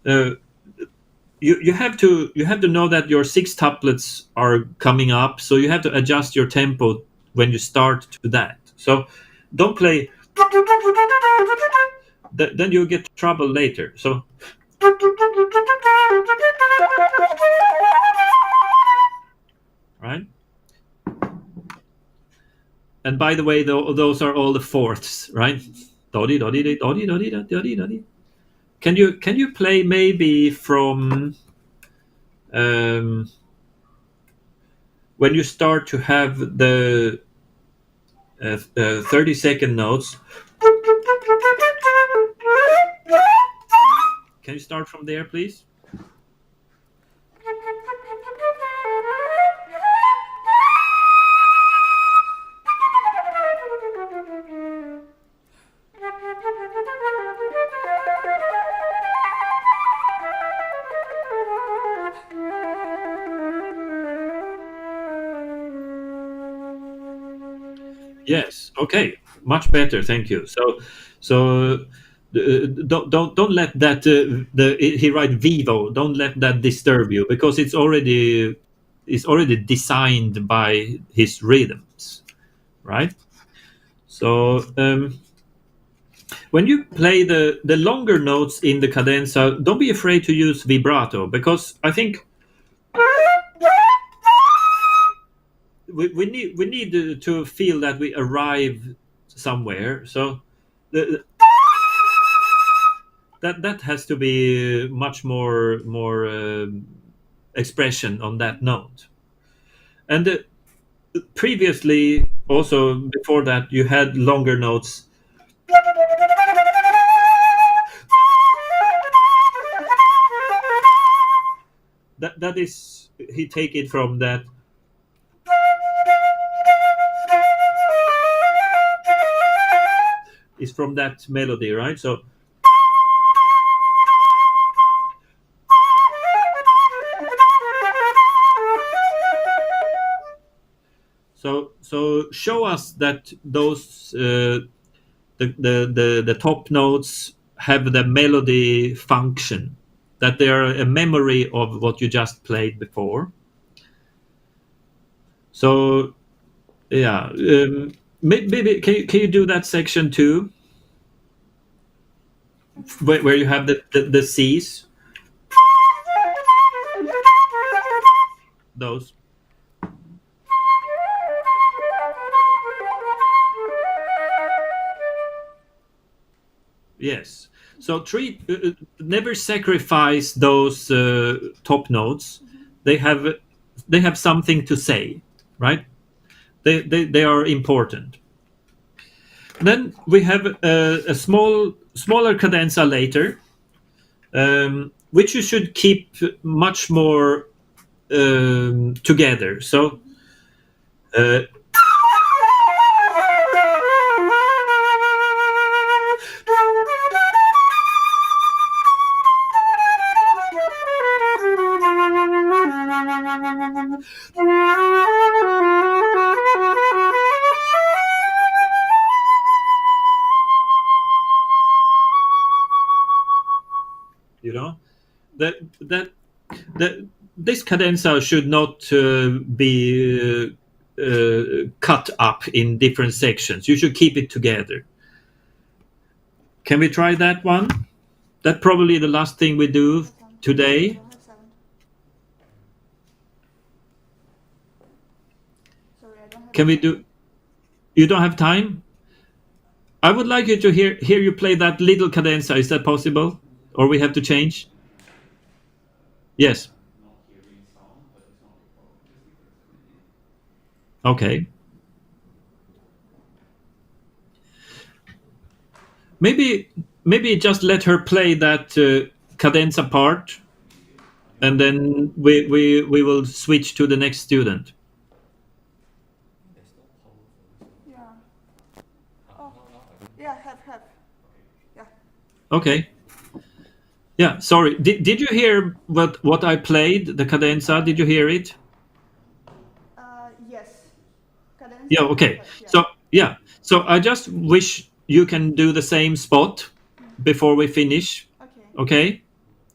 Speaker 2: you have to know that your six tuplets are coming up, so you have to adjust your tempo when you start to that. So don't play. Then you'll get trouble later. So. Right. And by the way, those are all the fourths, right? Dodi, dodi, dodi, dodi, dodi, dodi. Can you play maybe from when you start to have the 30-second notes? Can you start from there, please? Yes. Okay. Much better. Thank you. So don't let that he write vivo. Don't let that disturb you, because it's already designed by his rhythms, right? So when you play the longer notes in the cadenza, don't be afraid to use vibrato, because I think we need to feel that we arrive somewhere. So that has to be much more expression on that note. And previously, also before that, you had longer notes. That is, he take it from that. Is from that melody, right? So show us that those the top notes have the melody function, that they are a memory of what you just played before. So yeah, maybe can you do that section too, where you have the C's, those. Yes. So never sacrifice those top notes. They have something to say, right? They are important. Then we have a smaller cadenza later, which you should keep much more together. So. You know, that this cadenza should not be cut up in different sections. You should keep it together. Can we try that one? That's probably the last thing we do today. Can we do? You don't have time? I would like you to hear you play that little cadenza. Is that possible? Or we have to change? Yes. Okay. Maybe just let her play that cadenza part, and then we will switch to the next student.
Speaker 3: Yeah. Oh, yeah, have. Yeah.
Speaker 2: Okay. Yeah, sorry. Did you hear what I played, the cadenza? Did you hear it?
Speaker 3: Yes. Cadenza.
Speaker 2: Yeah, okay.
Speaker 3: But yeah.
Speaker 2: So I just wish you can do the same spot before we finish.
Speaker 3: Okay.
Speaker 2: Okay?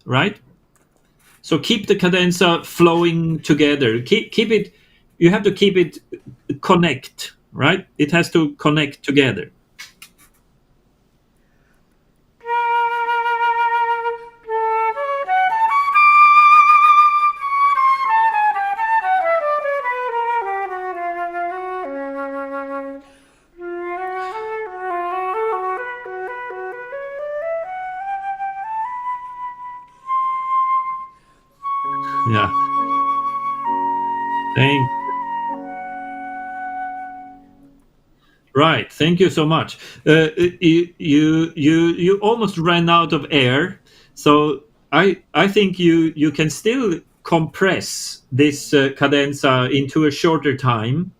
Speaker 2: Right? So keep the cadenza flowing together. Keep it, you have to keep it connect, right? It has to connect together. Yeah. Thank Right. Thank you so much. You almost ran out of air, so I think you can still compress this cadenza into a shorter time.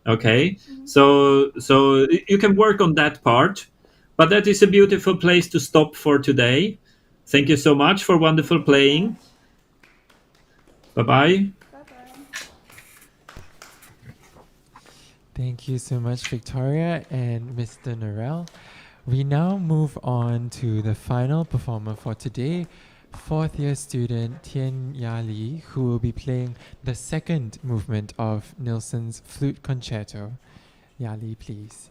Speaker 2: Okay. So you can work on that part, but that is a beautiful place to stop for today. Thank you so much for wonderful playing. Bye bye.
Speaker 3: Bye-bye.
Speaker 1: Thank you so much, Victoria and Mr. Norell. We now move on to the final performer for today, fourth year student TIEN YA-LI, who will be playing the second movement of NIELSEN's Flute Concerto. Yali, please.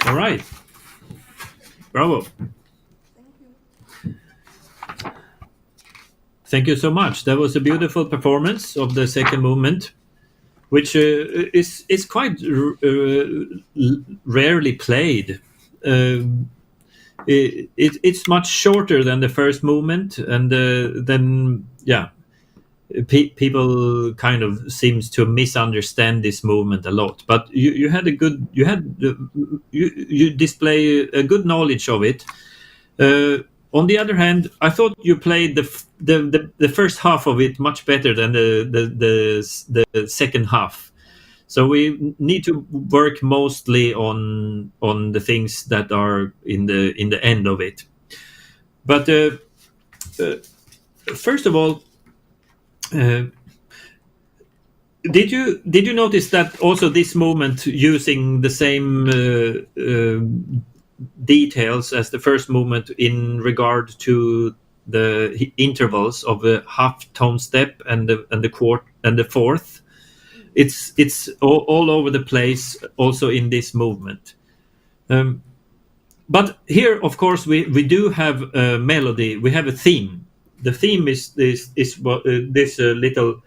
Speaker 2: All right. Bravo. Thank you so much. That was a beautiful performance of the second movement, which is quite rarely played. It's much shorter than the first movement, and then people kind of seems to misunderstand this movement a lot. But you display a good knowledge of it. On the other hand, I thought you played the first half of it much better than the second half. So we need to work mostly on the things that are in the end of it. But first of all, did you notice that also this movement using the same details as the first movement in regard to the intervals of the half tone step and the quarter and the fourth? It's all over the place also in this movement. But here, of course, we do have a melody. We have a theme. The theme is this little.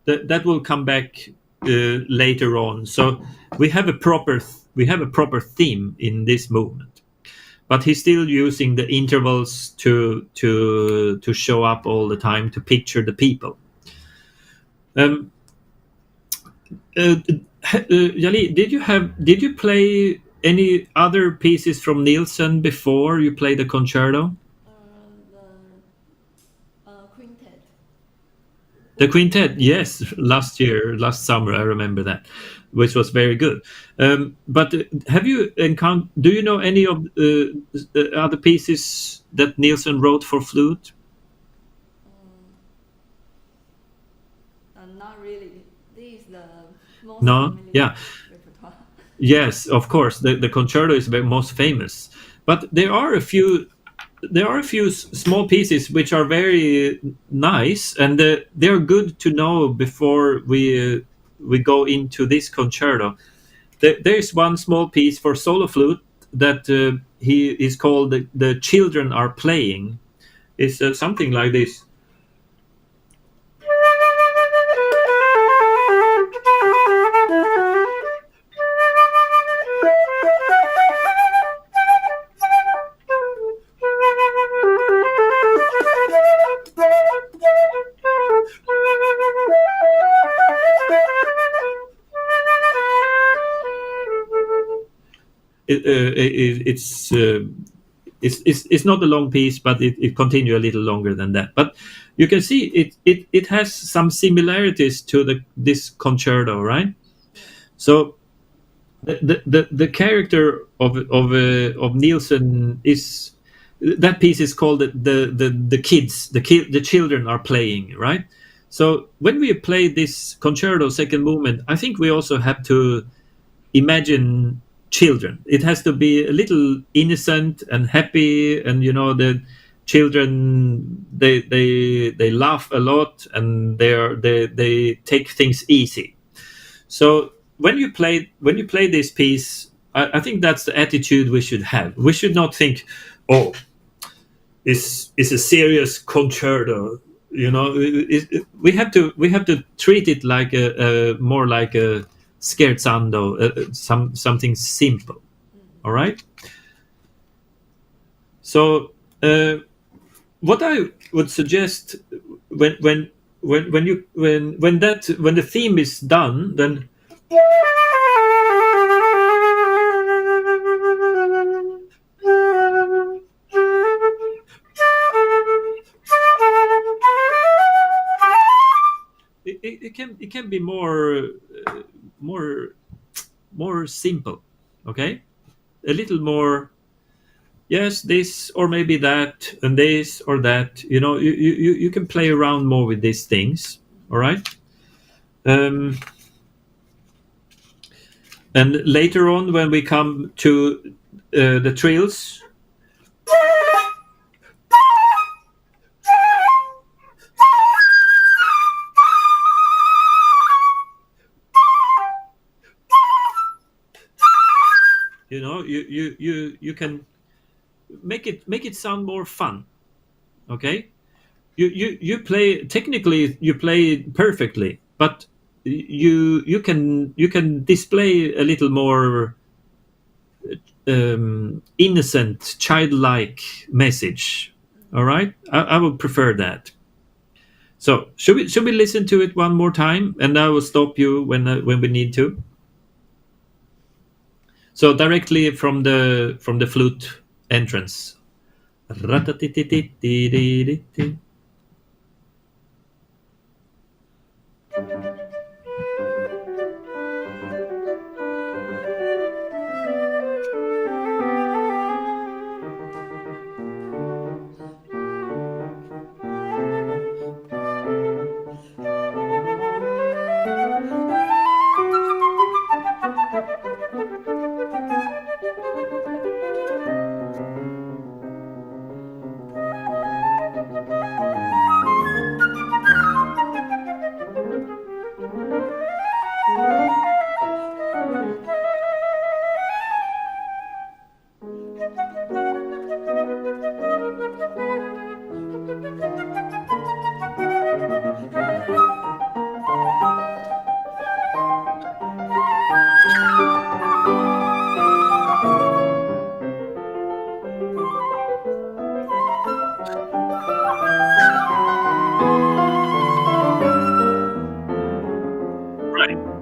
Speaker 2: That will come back later on. So we have a proper theme in this movement, but he's still using the intervals to show up all the time, to picture the people. Yali, did you play any other pieces from Nielsen before you played the concerto?
Speaker 4: Quintet.
Speaker 2: The quintet, yes, last summer, I remember that, which was very good. But have you encountered? Do you know any of other pieces that Nielsen wrote for flute?
Speaker 4: Not really. This is the most
Speaker 2: No,
Speaker 4: familiar
Speaker 2: yeah.
Speaker 4: repertoire.
Speaker 2: Yes, of course. The concerto is the most famous, but there are a few small pieces which are very nice, and they are good to know before we go into this concerto. There is one small piece for solo flute that he is called the Children Are Playing. It's something like this. It's not a long piece, but it continues a little longer than that. But you can see it has some similarities to this concerto, right? So the character of Nielsen is, that piece is called the kids, the children are playing, right? So when we play this concerto second movement, I think we also have to imagine children. It has to be a little innocent and happy, and the children, they laugh a lot, and they take things easy. So when you play this piece, I think that's the attitude we should have. We should not think, oh, it's a serious concerto. We have to treat it like a more like a scherzando, something simple. All right. So what I would suggest when the theme is done, then it can be more simple, okay? A little more, yes, this or maybe that, and this or that. You can play around more with these things, all right? And later on, when we come to the trills, you can make it sound more fun, okay? You play technically, you play perfectly, but you can display a little more innocent, childlike message. All right, I would prefer that. So should we listen to it one more time, and I will stop you when we need to. So directly from the flute entrance.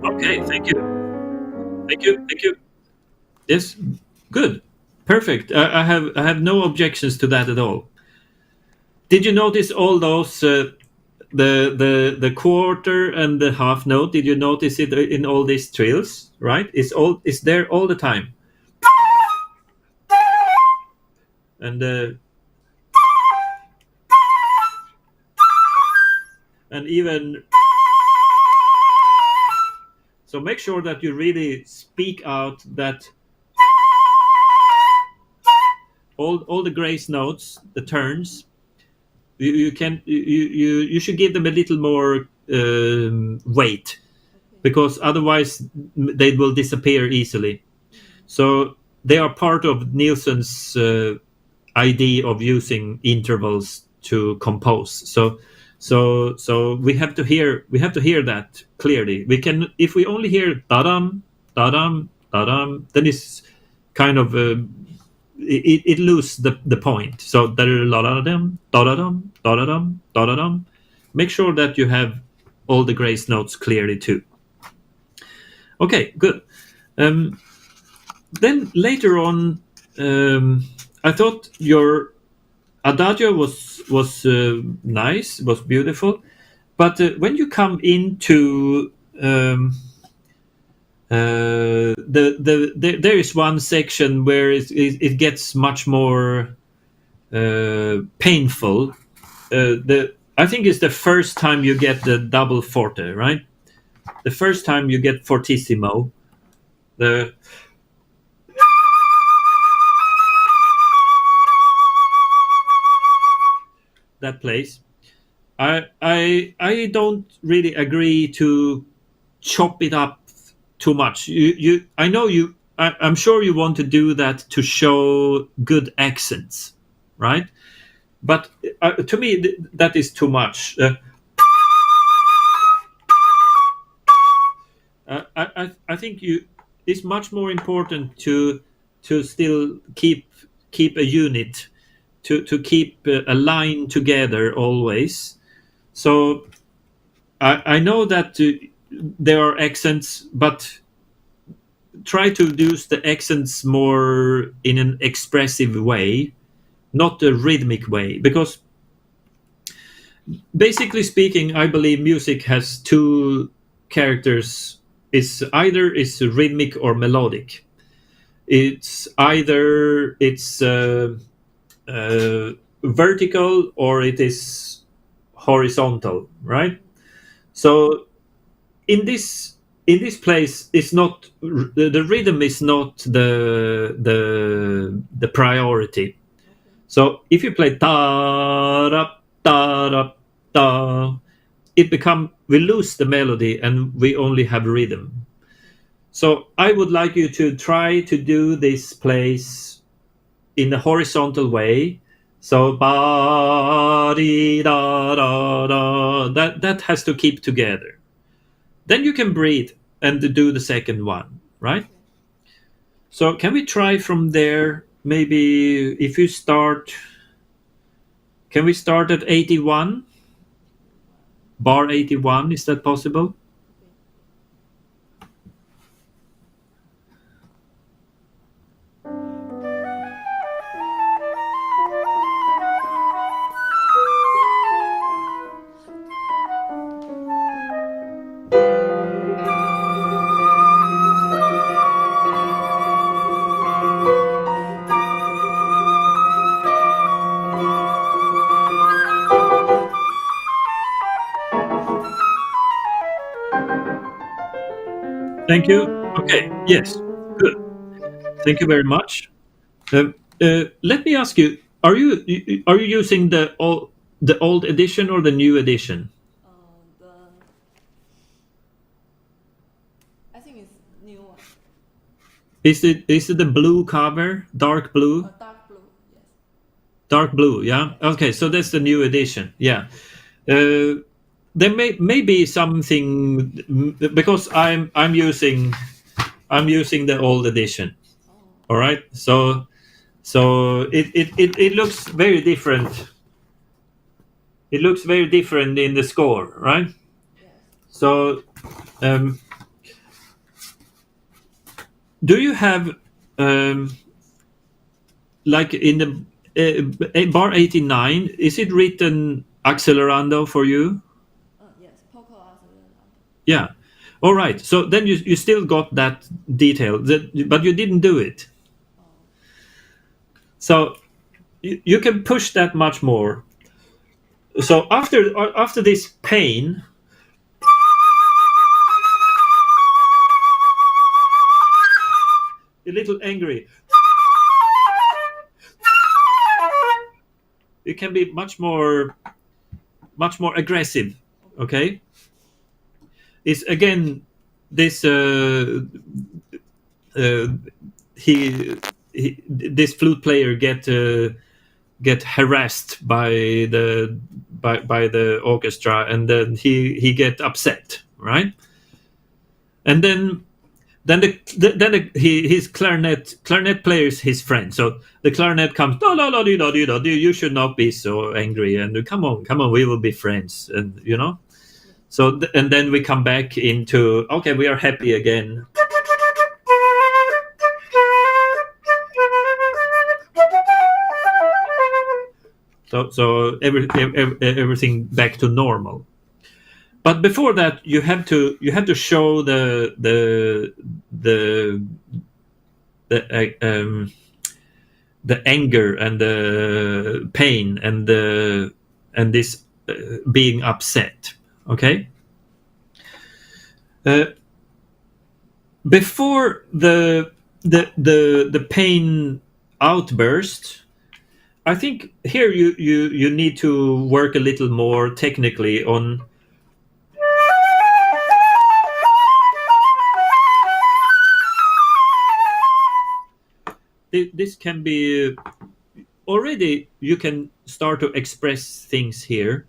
Speaker 2: Okay, thank you. Yes, good, perfect. I have no objections to that at all. Did you notice all those the quarter and the half note? Did you notice it in all these trills? Right, it's there all the time, and even. So make sure that you really speak out that all the grace notes, the turns, you should give them a little more weight, because otherwise they will disappear easily. So they are part of Nielsen's idea of using intervals to compose. So we have to hear that clearly. We can, if we only hear da-dum, da-dum, da-dum, then it's kind of it loses the point. So da-da-dum, da-da-dum, da-da-dum, da-da-dum. Make sure that you have all the grace notes clearly too. Okay, good. Then later on, I thought your Adagio was nice, was beautiful, but when you come into there is one section where it gets much more painful. I think it's the first time you get the double forte, right? The first time you get fortissimo, the that place. I don't really agree to chop it up too much. I know you. I'm sure you want to do that to show good accents, right? But to me, that is too much. I think it's much more important to still keep a unit, to keep a line together always. So I know that there are accents, but try to use the accents more in an expressive way, not a rhythmic way, because basically speaking, I believe music has two characters. It's either it's rhythmic or melodic. It's either it's vertical or it is horizontal, right? So in this place, it's not the rhythm is not the priority. So if you play da da da da da, we lose the melody and we only have rhythm. So I would like you to try to do this place in a horizontal way. So ba di da da da, that has to keep together. Then you can breathe and do the second one, right? So can we try from there? Maybe if you start, can we start at 81? Bar 81, is that possible? Thank you. Okay. Yes. Good. Thank you very much. Let me ask you: Are you using the old edition or the new edition?
Speaker 4: I think it's new one.
Speaker 2: Is it the blue cover, dark blue?
Speaker 4: Dark blue, yes.
Speaker 2: Dark blue. Yeah. Okay. So that's the new edition. Yeah. There may be something because I'm using the old edition. All right. So it looks very different. It looks very different in the score, right?
Speaker 4: Yes.
Speaker 2: So do you have like in the bar 89? Is it written accelerando for you?
Speaker 4: Yes, Poco Accelerando.
Speaker 2: Yeah. All right. So then you still got that detail, but you didn't do it. So you can push that much more. So after this pain, a little angry, it can be much more aggressive. Okay. It's again this this flute player get harassed by the orchestra, and then he get upset, right? And then his clarinet player is his friend, so the clarinet comes, you should not be so angry, and come on, we will be friends, and so and then we come back into, okay, we are happy again. So everything back to normal. But before that, you have to show the anger and the pain and this being upset. Okay. Before the pain outburst, I think here you need to work a little more technically on. This can be already, you can start to express things here.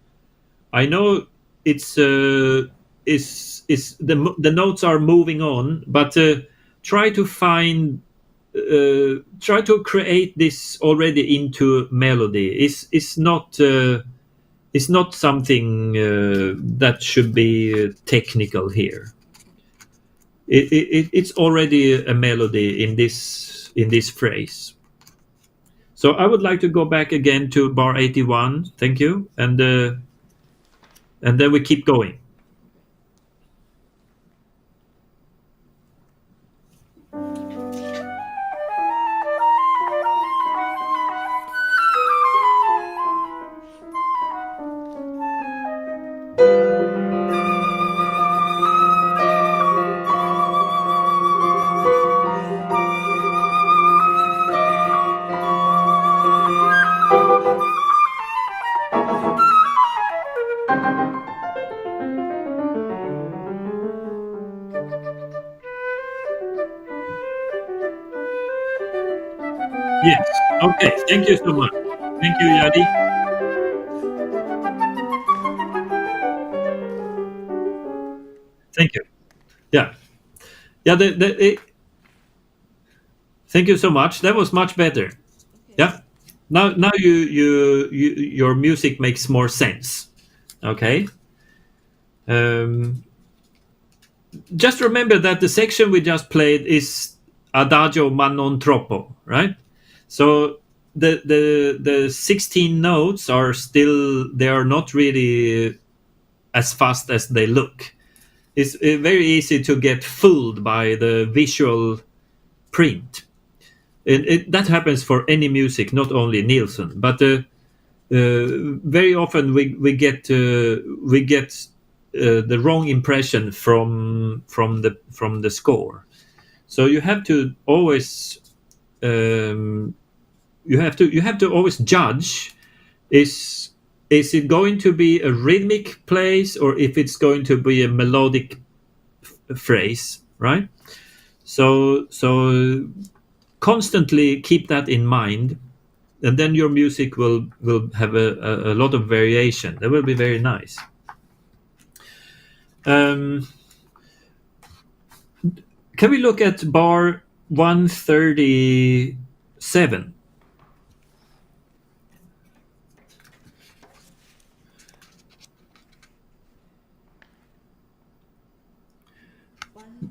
Speaker 2: I know it's the notes are moving on, but try to create this already into melody. It's not something that should be technical here. It's already a melody in this phrase. So I would like to go back again to bar 81. Thank you, and then we keep going. Yes. Okay. Thank you so much. Thank you, Yali. Thank you. Yeah. Yeah. Thank you so much. That was much better.
Speaker 4: Okay.
Speaker 2: Yeah. Now your music makes more sense. Okay. Just remember that the section we just played is Adagio ma non troppo, right? So the 16 notes are still, they are not really as fast as they look. It's very easy to get fooled by the visual print. That happens for any music, not only Nielsen, but very often we get the wrong impression from the score. So you have to always you have to always judge, is it going to be a rhythmic place or if it's going to be a melodic phrase, right? So constantly keep that in mind, and then your music will have a lot of variation. That will be very nice. Can we look at bar 137?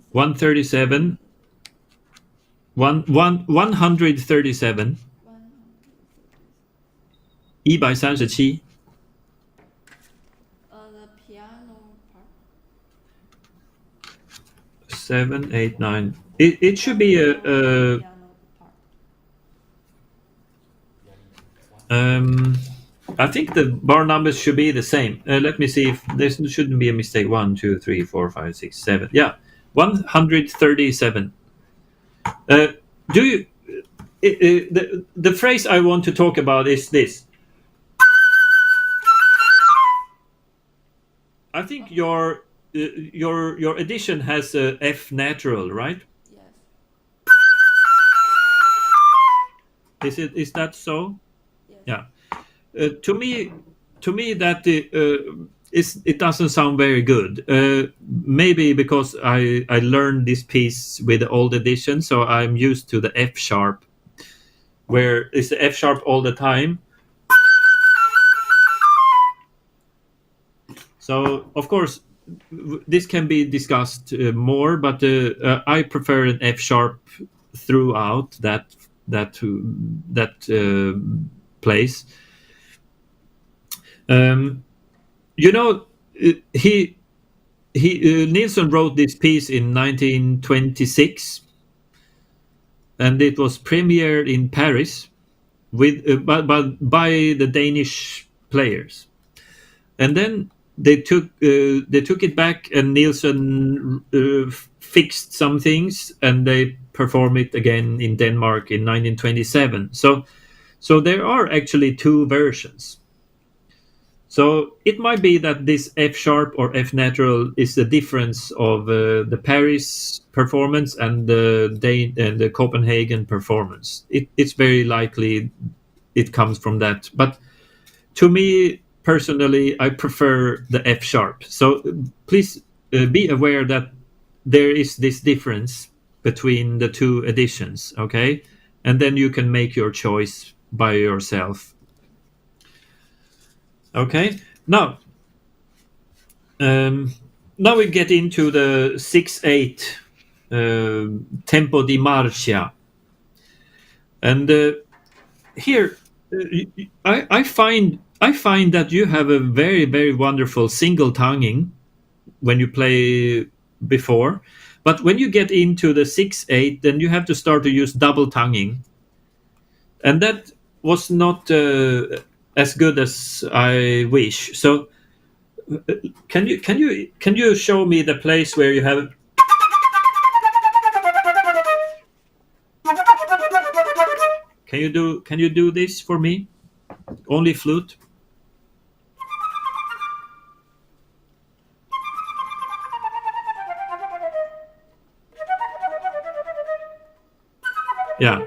Speaker 4: One.
Speaker 2: 137. 137. E by 37.
Speaker 4: The piano part.
Speaker 2: 7, 8, 9. It should be a
Speaker 4: Piano part.
Speaker 2: I think the bar numbers should be the same. Let me see if there shouldn't be a mistake. 1, 2, 3, 4, 5, 6, 7. Yeah, 137. Do you? The phrase I want to talk about is this. I think your edition has a F natural, right?
Speaker 4: Yes.
Speaker 2: Is that so?
Speaker 4: Yes.
Speaker 2: Yeah. To me that it doesn't sound very good. Maybe because I learned this piece with the old edition, so I'm used to the F sharp, where it's the F sharp all the time. So of course this can be discussed more, but I prefer an F sharp throughout that place. Nielsen wrote this piece in 1926, and it was premiered in Paris with by the Danish players. and then they took it back, and Nielsen fixed some things, and they performed it again in Denmark in 1927. So there are actually two versions. So it might be that this F sharp or F natural is the difference of the Paris performance and the Copenhagen performance. It's very likely it comes from that. But to me personally, I prefer the F sharp. So please be aware that there is this difference between the two editions, okay? And then you can make your choice by yourself. Okay, now we get into the 6/8 tempo di marcia, and here I find that you have a very, very wonderful single tonguing when you play before, but when you get into the 6/8, then you have to start to use double tonguing, and that was not as good as I wish. So can you show me the place where you have? Can you do this for me? Only flute. Yeah.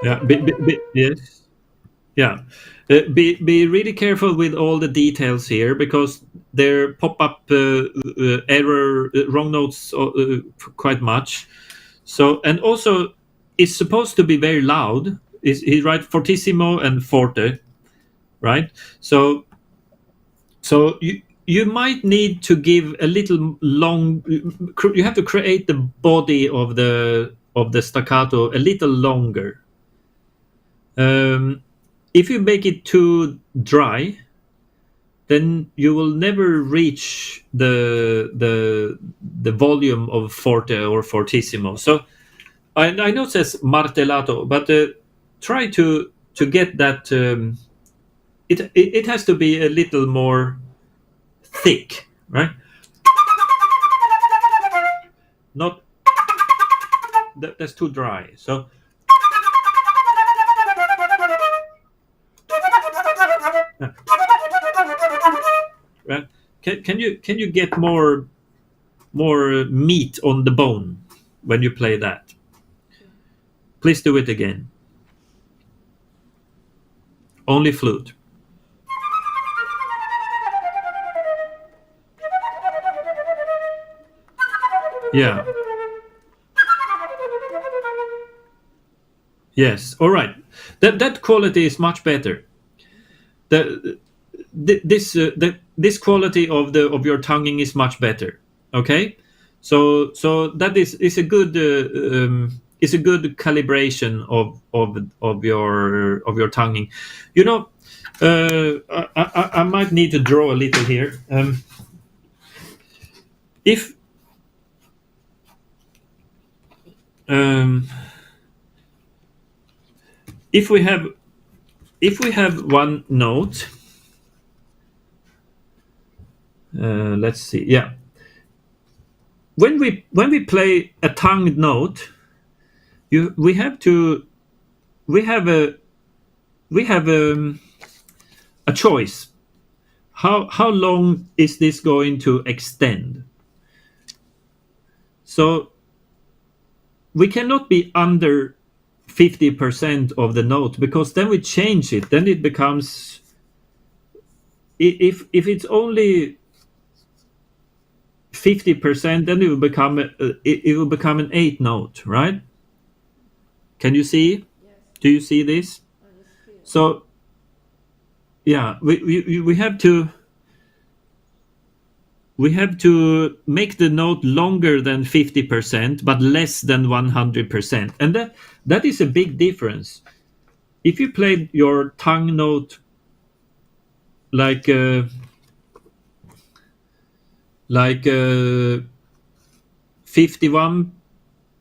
Speaker 2: Yeah. Yes. Yeah. Be really careful with all the details here, because there pop up error, wrong notes quite much. So, and also it's supposed to be very loud. He writes fortissimo and forte, right? So you might need to give a little long. You have to create the body of the staccato a little longer. If you make it too dry, then you will never reach the volume of forte or fortissimo. So I know it says martellato, but try to get that. It has to be a little more thick, right? Not that's too dry. So. Right? Can you get more meat on the bone when you play that? Please do it again. Only flute. Yeah. Yes. All right. That quality is much better. This quality of your tonguing is much better. Okay, so that is a good calibration of your tonguing. You know, I might need to draw a little here. If we have one note, let's see. Yeah, when we play a tongued note, we have a choice. How long is this going to extend? So we cannot be under 50% of the note, because then we change it. Then it becomes, if it's only 50%, then it will become an 8 note, right? Can you see?
Speaker 4: Yes.
Speaker 2: Do you see this? So yeah, we have to make the note longer than 50%, but less than 100%, and that is a big difference. If you play your tongue note like 51,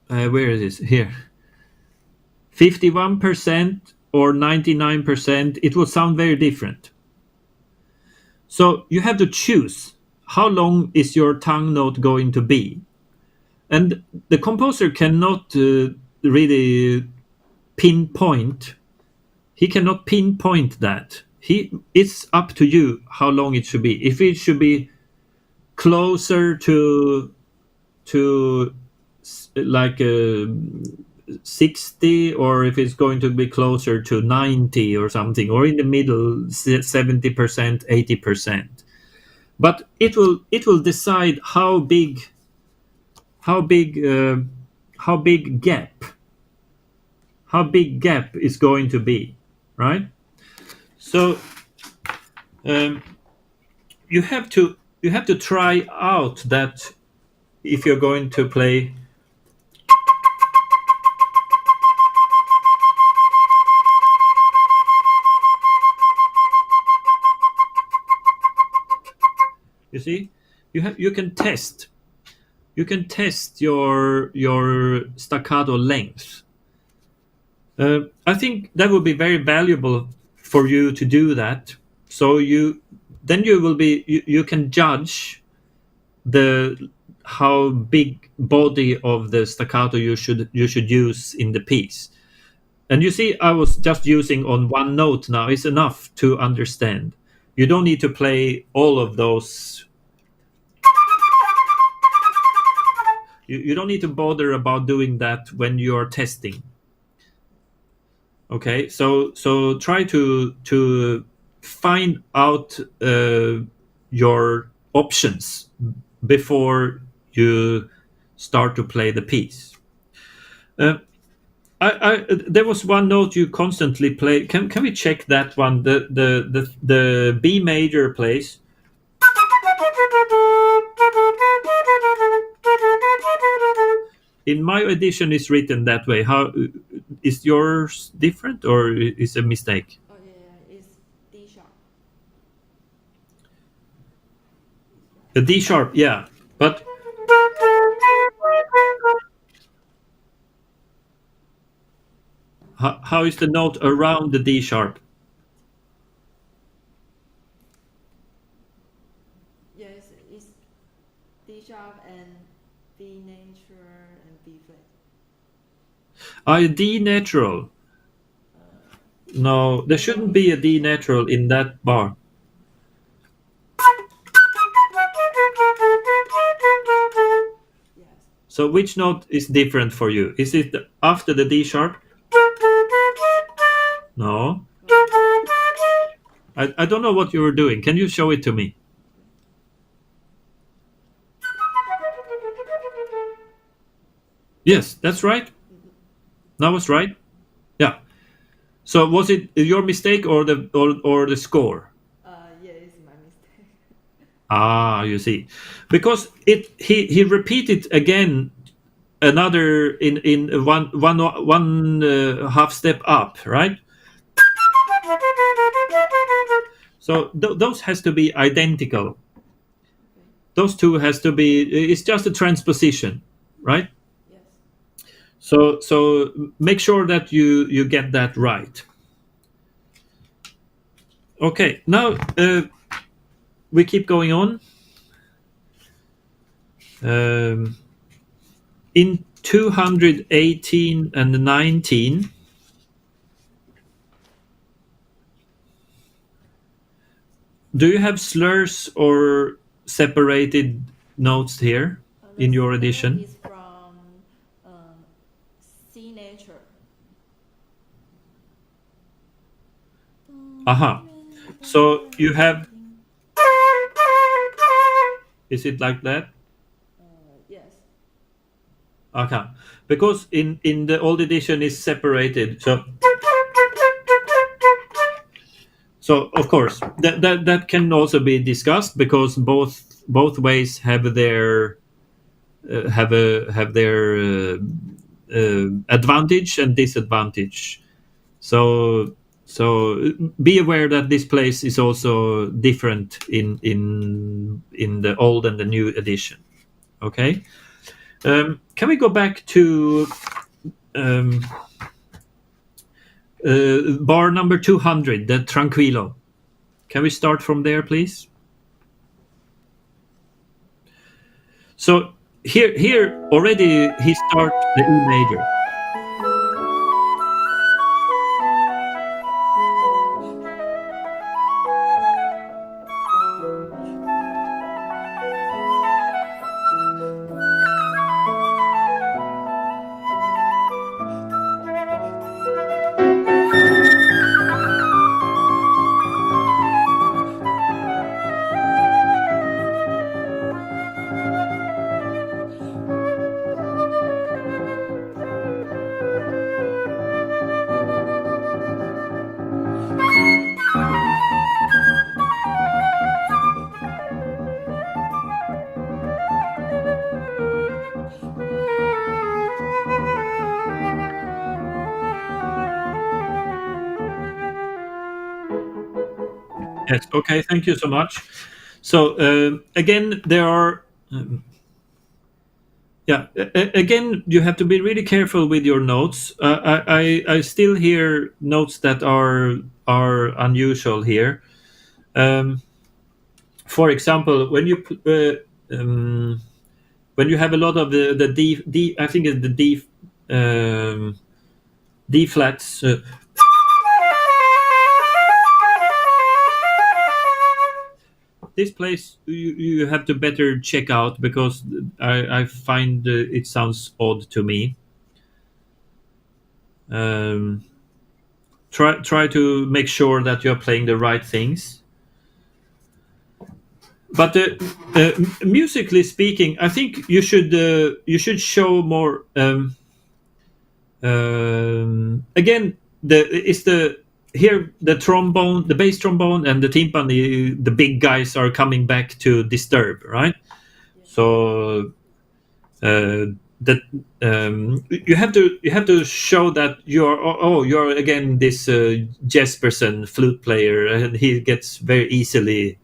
Speaker 2: where is this here, 51% or 99%, it will sound very different. So you have to choose how long is your tongue note going to be. And the composer cannot really pinpoint. He cannot pinpoint that. It's up to you how long it should be. If it should be closer to like 60, or if it's going to be closer to 90 or something, or in the middle 70%, 80%. But it will decide how big gap is going to be, right? So you have to try out that if you're going to play. You see, you can test your staccato length. I think that would be very valuable for you to do that. So you can judge how big body of the staccato you should use in the piece. And you see, I was just using on one note now. It's enough to understand. You don't need to play all of those. You don't need to bother about doing that when you are testing. Okay, so try to find out your options before you start to play the piece. There was one note you constantly play. Can we check that one? The B major plays. In my edition, it's written that way. How is yours different, or is it a mistake?
Speaker 4: Oh yeah, it's D sharp.
Speaker 2: A D sharp, yeah, but how is the note around the D sharp?
Speaker 4: Yes, it's D sharp and B natural and B flat.
Speaker 2: D natural. No, there shouldn't be a D natural in that bar.
Speaker 4: Yes.
Speaker 2: So which note is different for you? Is it after the D sharp? No. I don't know what you were doing. Can you show it to me? Yes, that's right. That was right. Yeah. So was it your mistake or the score?
Speaker 4: Yeah, it's my mistake.
Speaker 2: You see, because he repeated again another in one half step up, right? So those has to be identical. Those two has to be. It's just a transposition, right?
Speaker 4: Yes.
Speaker 2: So make sure that you get that right. Okay, now we keep going on. In 218 and 19, do you have slurs or separated notes here in your edition?
Speaker 4: Is from C nature.
Speaker 2: So you have. Is it like that?
Speaker 4: Yes.
Speaker 2: Okay, because in the old edition is separated. So of course that can also be discussed, because both ways have their advantage and disadvantage. So be aware that this place is also different in the old and the new edition. Okay. Can we go back to bar number 200, the Tranquillo? Can we start from there, please? So here already he starts the E major. Yes. Okay. Thank you so much. So again, there are. Again, you have to be really careful with your notes. I still hear notes that are unusual here. For example, when you have a lot of the D, I think it's the D flats. This place you have to better check out, because I find it sounds odd to me. Try to make sure that you're playing the right things. But musically speaking, I think you should show more. Again, here the trombone, the bass trombone, and the timpani, the big guys are coming back to disturb, right? So that you have to show that you're again this Jesperson flute player, and he gets very easily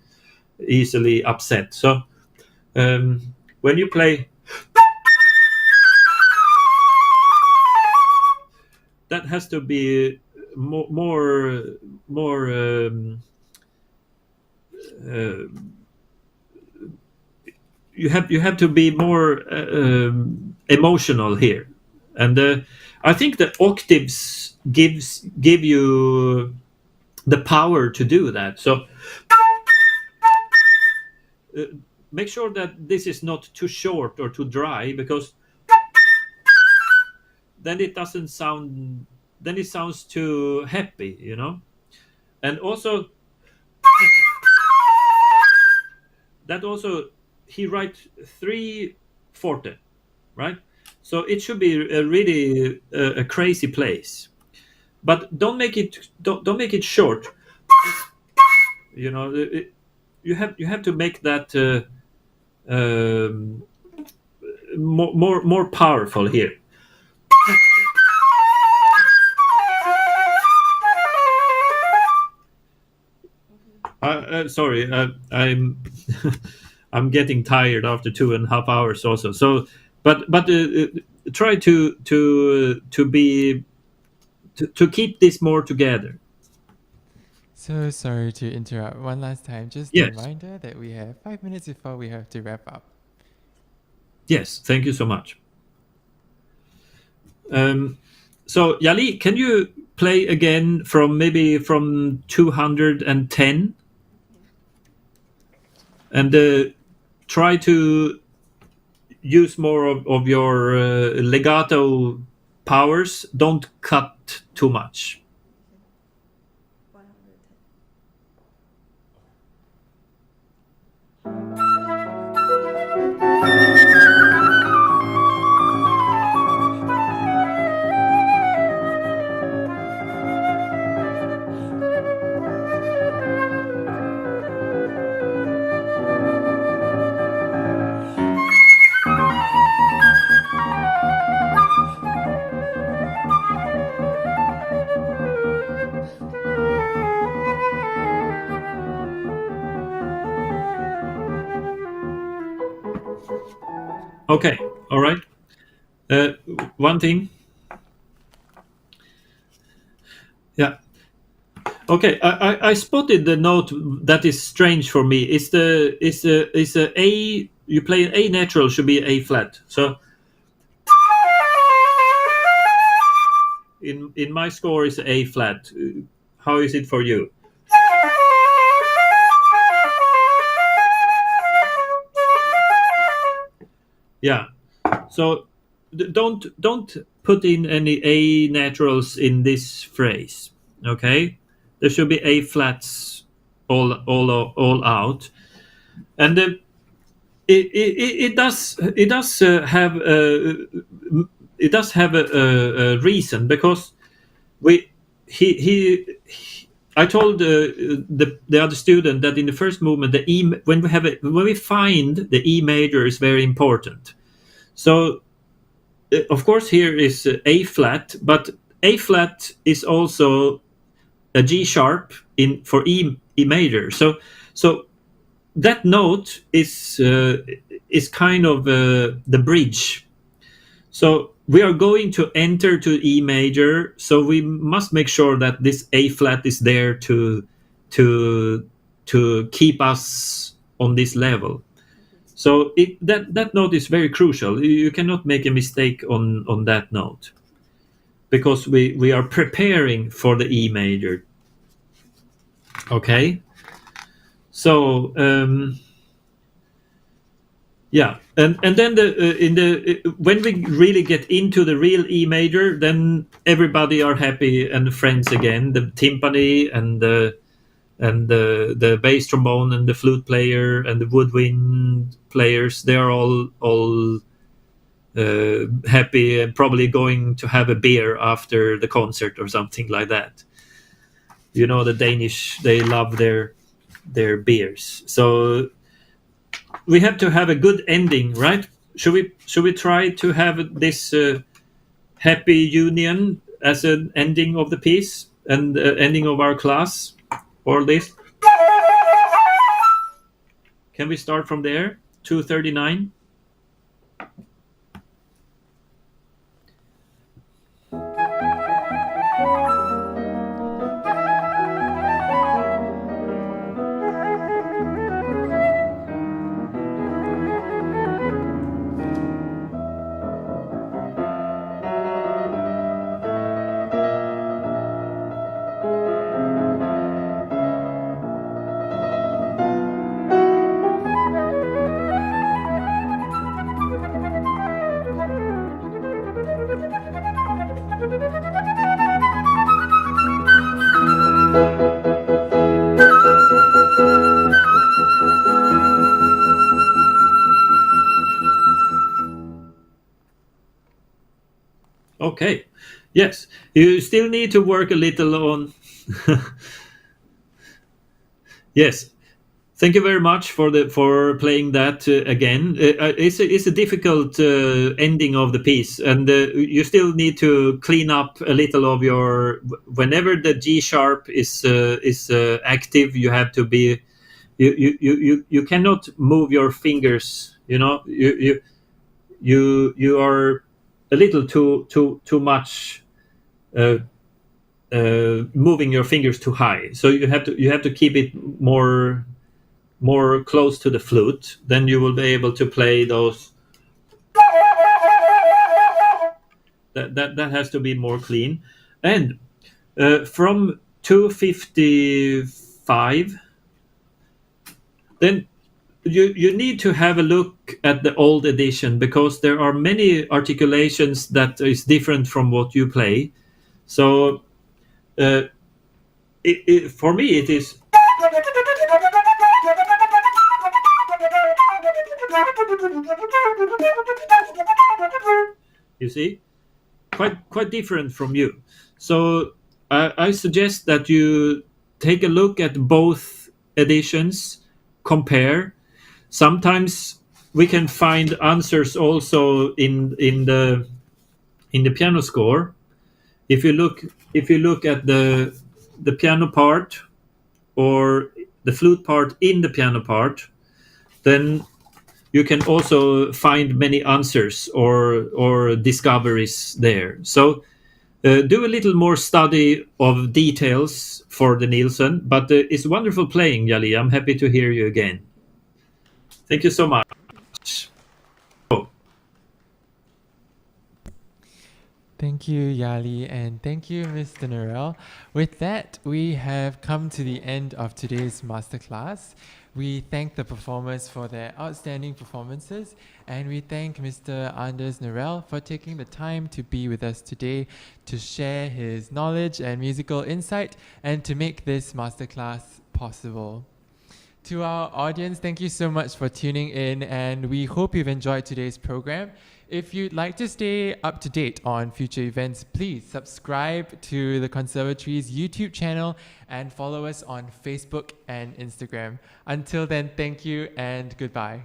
Speaker 2: upset. So when you play, that has to be more you have to be more emotional here, and I think the octaves give you the power to do that. So make sure that this is not too short or too dry, because then it doesn't sound. Then it sounds too happy, you know. And also, that also he writes 3 forte, right? So it should be really a crazy place, but don't make it short. You know, you have to make that more powerful here. Sorry, I'm I'm getting tired after 2.5 hours also. So, but try to keep this more together.
Speaker 1: So sorry to interrupt one last time. Just
Speaker 2: Yes.
Speaker 1: a reminder that we have 5 minutes before we have to wrap up.
Speaker 2: Yes, thank you so much. So Yali, can you play again from 210, and try to use more of your legato powers. Don't cut too much.
Speaker 4: 110.
Speaker 2: Okay, all right. One thing. Yeah. Okay, I spotted the note that is strange for me. It's a you play an A natural should be A flat. So in my score is A flat. How is it for you? Yeah. So don't put in any A naturals in this phrase. Okay, there should be A flats all out, and it does have a reason, because I told the other student that in the first movement when we find the E major is very important. So of course here is A flat, but A flat is also a G sharp for E major. So that note is kind of the bridge. So we are going to enter to E major, so we must make sure that this A flat is there to keep us on this level. So that note is very crucial. You cannot make a mistake on that note, because we are preparing for the E major. Okay. So yeah, and then when we really get into the real E major, then everybody are happy and friends again. The timpani and the bass trombone and the flute player and the woodwind players, they are all happy and probably going to have a beer after the concert or something like that. You know, the Danish, they love their beers. So we have to have a good ending, right? Should we try to have this happy union as an ending of the piece and ending of our class, or this? Can we start from there? 239. Okay. Yes, you still need to work a little on. Yes, thank you very much for playing that again. It's a difficult ending of the piece, and you still need to clean up a little of your. Whenever the G sharp is active, you have to be. You cannot move your fingers. You know, you are a little too much moving your fingers too high. So you have to keep it more close to the flute. Then you will be able to play those. That has to be more clean. And from 255, then you need to have a look at the old edition, because there are many articulations that is different from what you play. So for me it is. You see, quite different from you. So I suggest that you take a look at both editions, compare. Sometimes we can find answers also in the piano score. If you look at the piano part or the flute part in the piano part, then you can also find many answers or discoveries there. So do a little more study of details for the Nielsen, but it's wonderful playing, Yali. I'm happy to hear you again. Thank you so much. Oh,
Speaker 1: Thank you, Yali, and thank you, Mr. Norell. With that, we have come to the end of today's masterclass. We thank the performers for their outstanding performances, and we thank Mr. Anders Norell for taking the time to be with us today to share his knowledge and musical insight and to make this masterclass possible. To our audience, thank you so much for tuning in, and we hope you've enjoyed today's program. If you'd like to stay up to date on future events, please subscribe to the Conservatory's YouTube channel and follow us on Facebook and Instagram. Until then, thank you and goodbye.